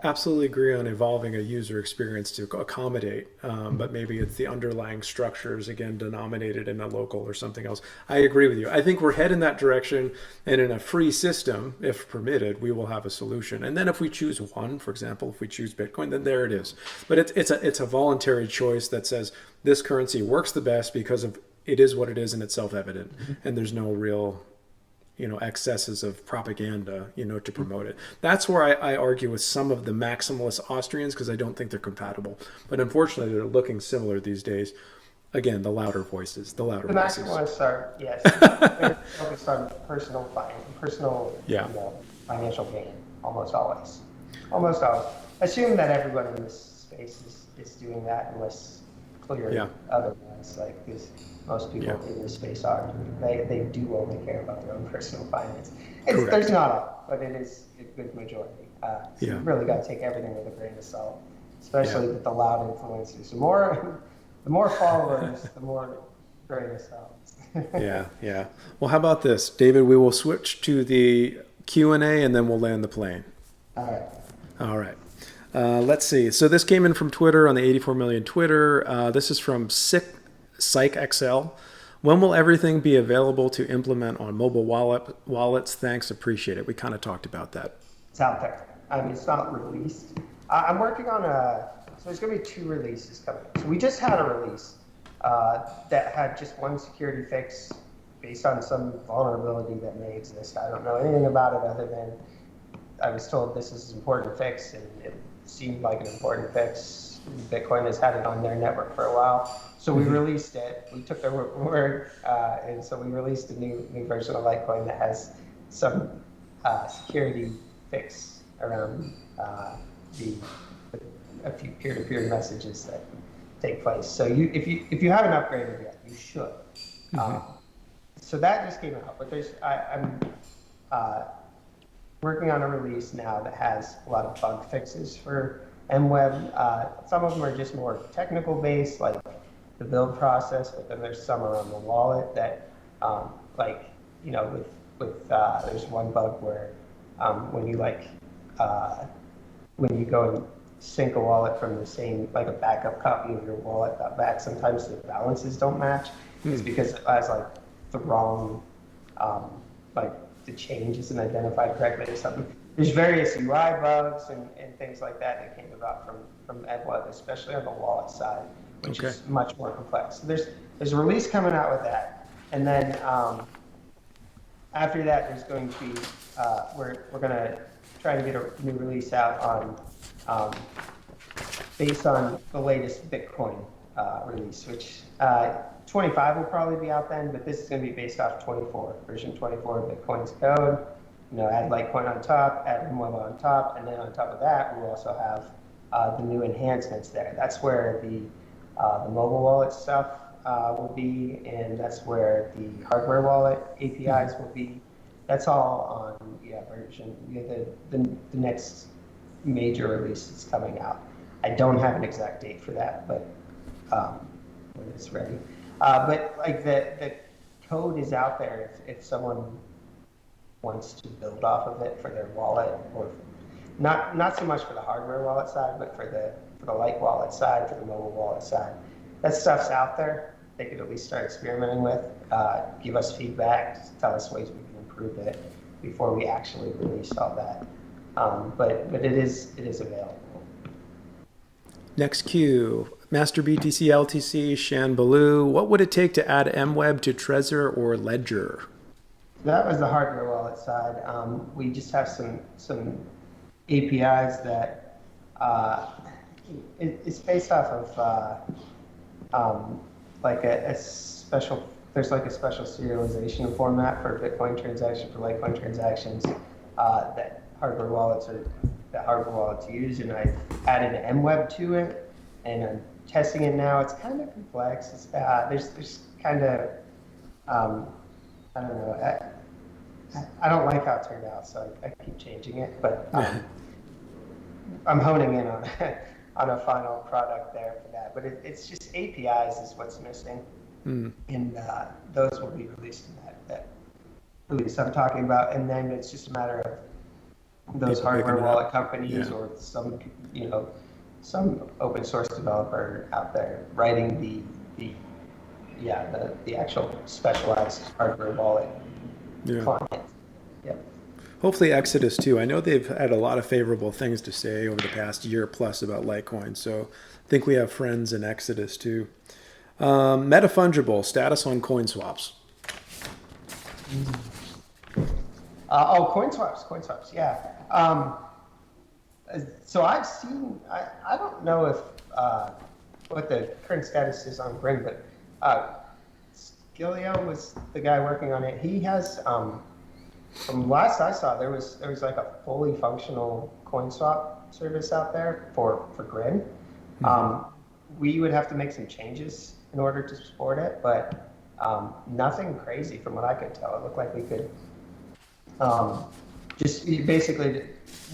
S1: Absolutely agree on evolving a user experience to accommodate, but maybe it's the underlying structures, again, denominated in a local or something else. I agree with you. I think we're heading that direction, and in a free system, if permitted, we will have a solution. And then if we choose one, for example, if we choose Bitcoin, then there it is. But it's a voluntary choice that says this currency works the best because of it is what it is and it's self-evident, and there's no real excesses of propaganda, to promote it. That's where I argue with some of the maximalist Austrians, because I don't think they're compatible. But unfortunately, they're looking similar these days. Again, the louder voices, the louder
S2: The
S1: voices.
S2: maximalists are, yes, they're focused on personal,
S1: Yeah,
S2: financial gain, almost always. Almost always. Assume that everyone in this space is doing that unless
S1: yeah,
S2: clear otherwise, like this, most
S1: yeah,
S2: people in this space are. They do only care about their own personal finance. There's
S1: correct.
S2: not all, but it is a good majority. So you
S1: Yeah,
S2: really got to take everything with a grain of salt,
S1: yeah,
S2: especially with the loud influencers. The more followers, the more grain of salt.
S1: yeah, yeah. Well, how about this, David? We will switch to the Q&A and then we'll land the plane.
S2: All right.
S1: All right. Let's see. So this came in from Twitter on the 84 million Twitter. This is from PsychXL. When will everything be available to implement on mobile wallets? Thanks, appreciate it. We kind of talked about that.
S2: It's out there. I mean, it's not released. I'm working on so there's going to be 2 releases coming. So we just had a release that had just one security fix based on some vulnerability that may exist. I don't know anything about it other than I was told this is an important fix, and it seemed like an important fix. Bitcoin has had it on their network for a while. So we released it. We took their word, and so we released a new version of Litecoin that has some security fix around a few peer-to-peer messages that take place. So if you haven't upgraded yet, you should. So that just came out, but I'm working on a release now that has a lot of bug fixes for MWEB. Some of them are just more technical based, like the build process, but then there's some around the wallet that, there's one bug where when you go and sync a wallet from the same, like a backup copy of your wallet back, sometimes the balances don't match. It's because it has like the wrong, the change isn't identified correctly or something. There's various UI bugs and things like that came about from MWEB, especially on the wallet side, which is much more complex. So there's a release coming out with that, and then after that, there's going to be we're going to try to get a new release out on based on the latest Bitcoin release, which 25 will probably be out then, but this is going to be based off 24, version 24 of Bitcoin's code. Add Litecoin on top, add MWEB on top, and then on top of that, we'll also have the new enhancements there. That's where the mobile wallet stuff will be, and that's where the hardware wallet APIs will be. That's all on version the next major release that's coming out. I don't have an exact date for that, but when it's ready. But like the code is out there if someone wants to build off of it for their wallet, or not so much for the hardware wallet side, but for the light wallet side, for the mobile wallet side. That stuff's out there. They could at least start experimenting with, give us feedback, tell us ways we can improve it before we actually release all that. But it is available.
S1: Next Q, Master BTC LTC Shan Baloo. What would it take to add MWEB to Trezor or Ledger?
S2: That was the hardware wallet side. We just have some APIs that it's based off of like a special. There's like a special serialization format for Bitcoin transactions, for Litecoin transactions that hardware wallets use, and I've added MWEB to it, and I'm testing it now. It's kind of complex. It's, there's kind of I don't know. I don't like how it turned out, so I keep changing it. But I'm honing in on on a final product there for that. But it's just APIs is what's missing, and those will be released in that release I'm talking about. And then it's just a matter of those hardware wallet companies or some open source developer out there writing the actual specialized hardware wallet client. Yep.
S1: Hopefully Exodus too. I know they've had a lot of favorable things to say over the past year plus about Litecoin. So I think we have friends in Exodus too. Metafungible, status on coin swaps.
S2: Coin swaps, yeah. So I've seen, I don't know if what the current status is on Grin, but Uh, Skillio was the guy working on it. He has, from last I saw, there was like a fully functional coin swap service out there for Grid. Um, we would have to make some changes in order to support it, but nothing crazy from what I could tell. It looked like we could um, just basically,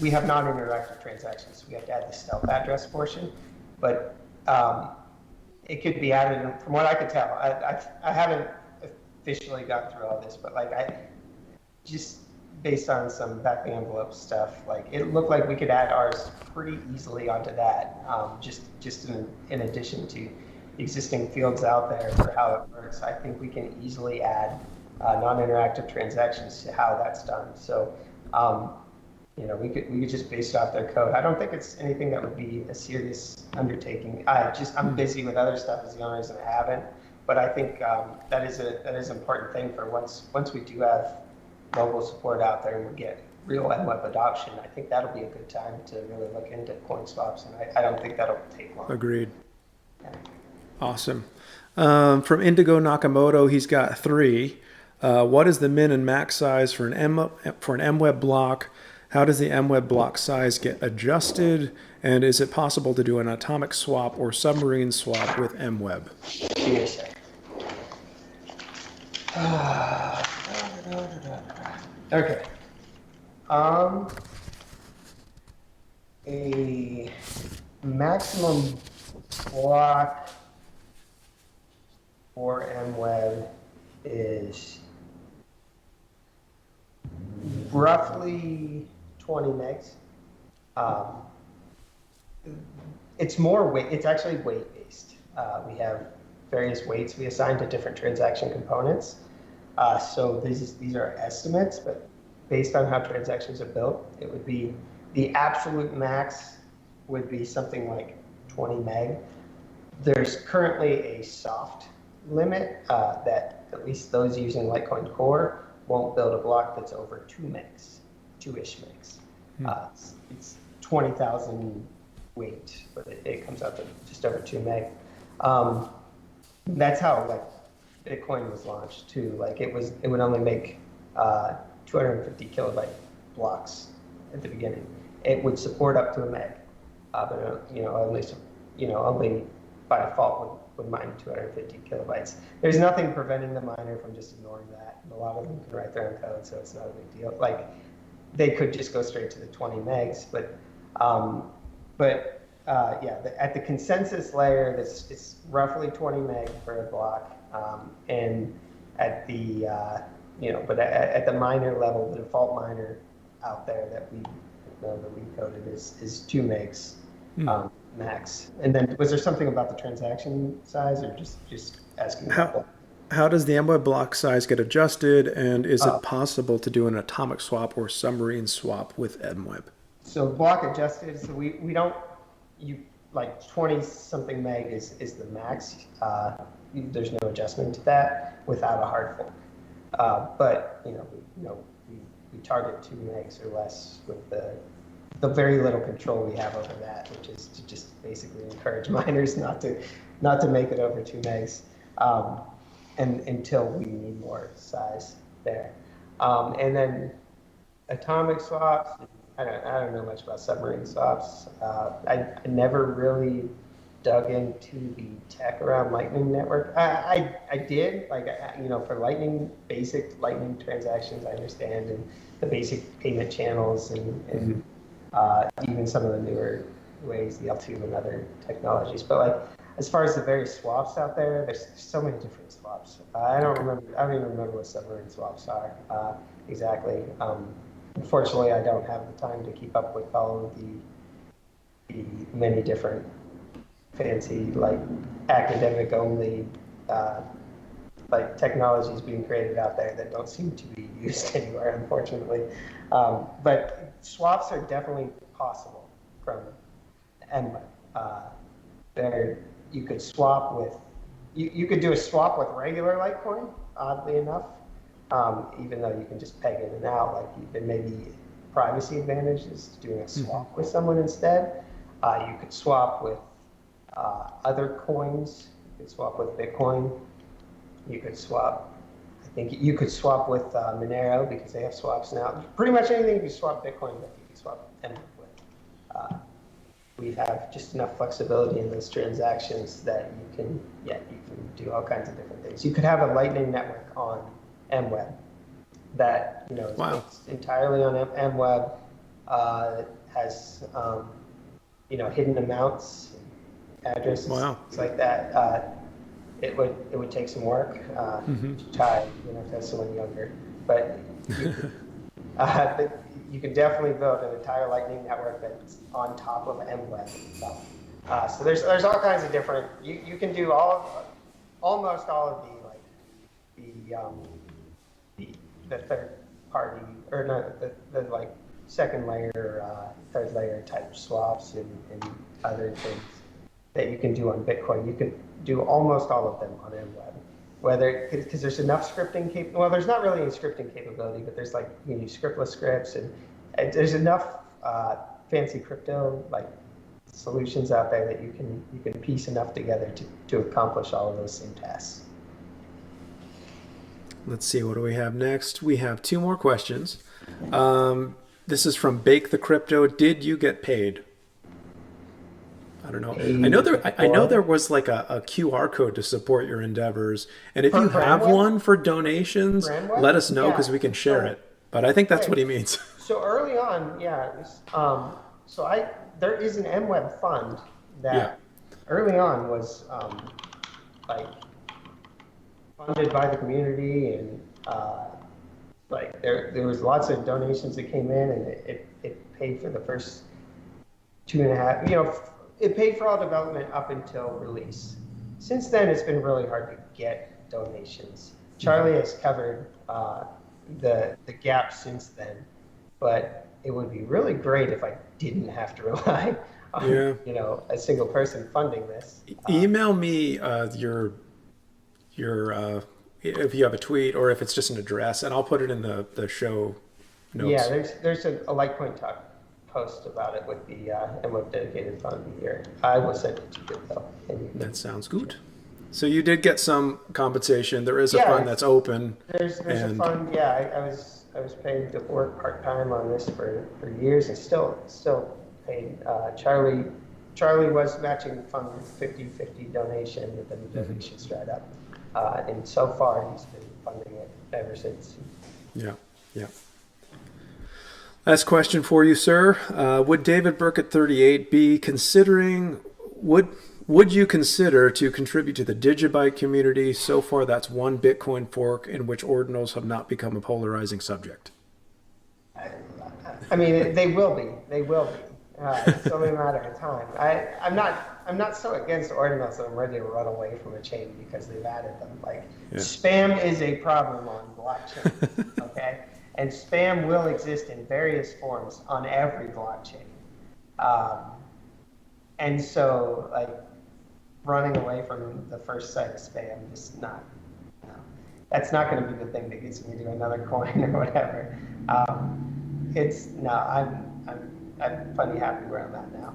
S2: we have non-interactive transactions. So we have to add the stealth address portion, but it could be added. From what I could tell, I haven't officially gone through all this, but like I just based on some back the envelope stuff, like it looked like we could add ours pretty easily onto that. Just in addition to existing fields out there for how it works, I think we can easily add non-interactive transactions to how that's done. So, we could just base it off their code. I don't think it's anything that would be a serious undertaking. I'm busy with other stuff as the owners and I haven't. But I think that is an important thing for once we do have mobile support out there and we get real MWEB adoption. I think that'll be a good time to really look into coin swaps, and I don't think that'll take long.
S1: Agreed.
S2: Yeah.
S1: Awesome. From Indigo Nakamoto, he's got 3. What is the min and max size for an MWEB block? How does the MWEB block size get adjusted? And is it possible to do an atomic swap or submarine swap with MWEB?
S2: Give me a sec. Okay. A maximum block for MWEB is roughly 20 megs. It's more weight. It's actually weight based. We have various weights we assign to different transaction components. So these are estimates, but based on how transactions are built, it would be the absolute max would be something like 20 meg. There's currently a soft limit that at least those using Litecoin Core won't build a block that's over 2 megs, 2-ish megs. It's 20,000 weight, but it comes out to just over 2 meg. That's how like Bitcoin was launched too. Like it would only make 250 kilobyte blocks at the beginning. It would support up to a meg, but only by default would mine 250 kilobytes. There's nothing preventing the miner from just ignoring that. A lot of them can write their own code, so it's not a big deal. Like they could just go straight to the 20 megs, at the consensus layer, it's roughly 20 meg for a block, and at the at the miner level, the default miner out there that we coded is 2 megs max. And then was there something about the transaction size, or just asking about
S1: how does the MWEB block size get adjusted, and is it possible to do an atomic swap or submarine swap with MWEB?
S2: So block adjusted, so we don't, like 20 something meg is the max. There's no adjustment to that without a hard fork. But we target 2 megs or less with the very little control we have over that, which is to just basically encourage miners not to make it over 2 megs, and until we need more size there. And then atomic swaps, I don't know much about submarine swaps. I never really dug into the tech around Lightning Network. I did, for basic Lightning transactions, I understand, and the basic payment channels, and even some of the newer ways, the L2 and other technologies. But as far as the various swaps out there, there's so many different swaps. I don't even remember what submarine swaps are exactly. Unfortunately, I don't have the time to keep up with all of the many different fancy, academic only, technologies being created out there that don't seem to be used anywhere, unfortunately. But swaps are definitely possible from MWEB. You could swap with, you could do a swap with regular Litecoin, oddly enough. Even though you can just peg in and out, there may be privacy advantages to doing a swap with someone instead. You could swap with other coins. You could swap with Bitcoin. You could swap. I think you could swap with Monero because they have swaps now. Pretty much anything you can swap Bitcoin with, you can swap MWEB with. Uh, we have just enough flexibility in those transactions that you can do all kinds of different things. You could have a Lightning network on MWEB that is based entirely on MWEB. Has hidden amounts, addresses, things like that. It would take some work to try, to have someone younger, but you can definitely build an entire Lightning network that's on top of MWEB itself. So there's all kinds of different. You can do almost all of the third party, or not the like second layer, third layer type swaps and other things that you can do on Bitcoin. You can do almost all of them on MWEB, because there's enough scripting well, there's not really any scripting capability, but there's you can use scriptless scripts, and there's enough fancy crypto solutions out there that you can piece enough together to accomplish all of those same tasks.
S1: Let's see, what do we have next? We have 2 more questions. This is from Bake the Crypto. Did you get paid? I don't know. I know there was a QR code to support your endeavors, and if you have one for donations, let us know because we can share it. But I think that's what he means.
S2: So early on, there is an MWEB fund that early on was funded by the community, and there was lots of donations that came in, and it paid for the first 2.5. It paid for all development up until release. Since then, it's been really hard to get donations. Charlie has covered the gap since then, but it would be really great if I didn't have to rely on a single person funding this.
S1: Email me your if you have a tweet or if it's just an address, and I'll put it in the show notes.
S2: Yeah, there's a Litecoin talk post about it with the MWEB dedicated fund here. I will send it to you though.
S1: That sounds good. So you did get some compensation. There is a fund that's open.
S2: There's a fund. Yeah, I was paid to work part time on this for years, and still paid. Charlie was matching the fund with 50-50 donation, but then the donations dried up. And so far, he's been funding it ever since. Yeah.
S1: Last question for you, sir. Would David Burkett 38 be considering? Would you consider to contribute to the Digibyte community? So far, that's one Bitcoin fork in which ordinals have not become a polarizing subject.
S2: I mean, they will be. It's only a matter of time. I'm not so against ordinals that I'm ready to run away from a chain because they've added them. Spam is a problem on blockchain, okay? And spam will exist in various forms on every blockchain. And so, running away from the first sight of spam is not, that's not going to be the thing that gets me to another coin or whatever. I'm plenty happy where I'm at now.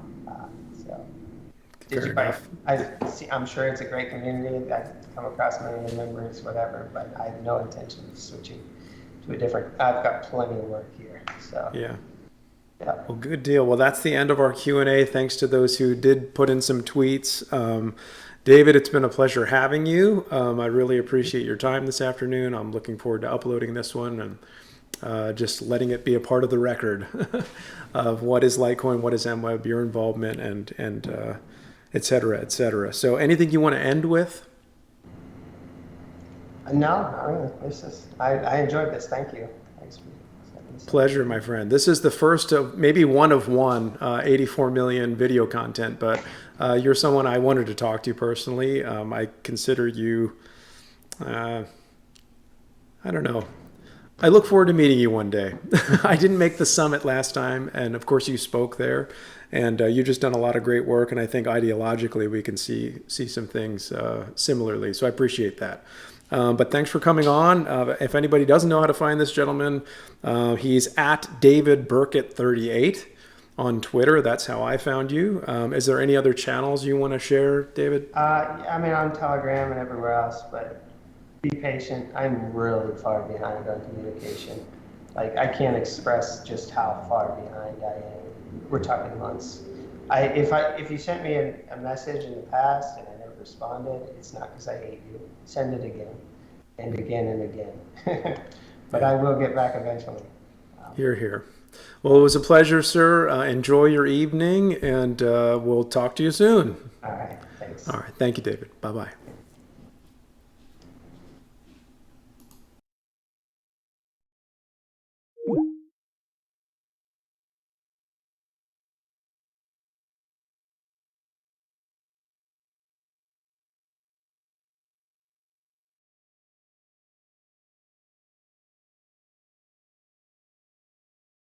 S2: I'm sure it's a great community. I've come across many members, whatever, but I have no intention of switching to a different. I've got plenty of work here. So
S1: yeah. Well, good deal. Well, that's the end of our Q&A. Thanks to those who did put in some tweets. David, it's been a pleasure having you. I really appreciate your time this afternoon. I'm looking forward to uploading this one and just letting it be a part of the record of what is Litecoin, what is MWEB, your involvement, and et cetera, et cetera. So anything you want to end with?
S2: No, not really. I enjoyed this. Thank you. Thanks.
S1: Pleasure, my friend. This is the first of maybe one of 84 million video content, but you're someone I wanted to talk to personally. I consider you, I don't know. I look forward to meeting you one day. I didn't make the summit last time, and of course you spoke there, and you've just done a lot of great work, and I think ideologically we can see some things similarly, so I appreciate that. But thanks for coming on. If anybody doesn't know how to find this gentleman, he's at David Burkett 38 on Twitter. That's how I found you. Is there any other channels you want to share, David?
S2: I mean, on Telegram and everywhere else, but Be patient. I'm really far behind on communication. Like I can't express just how far behind I am. We're talking months. If you sent me a message in the past and I never responded, it's not because I hate you. Send it again and again and again. But
S1: Yeah.
S2: I will get back eventually.
S1: Here, here. Well, it was a pleasure, sir. Enjoy your evening, and we'll talk to you soon.
S2: All right. Thanks.
S1: All right. Thank you, David. Bye bye.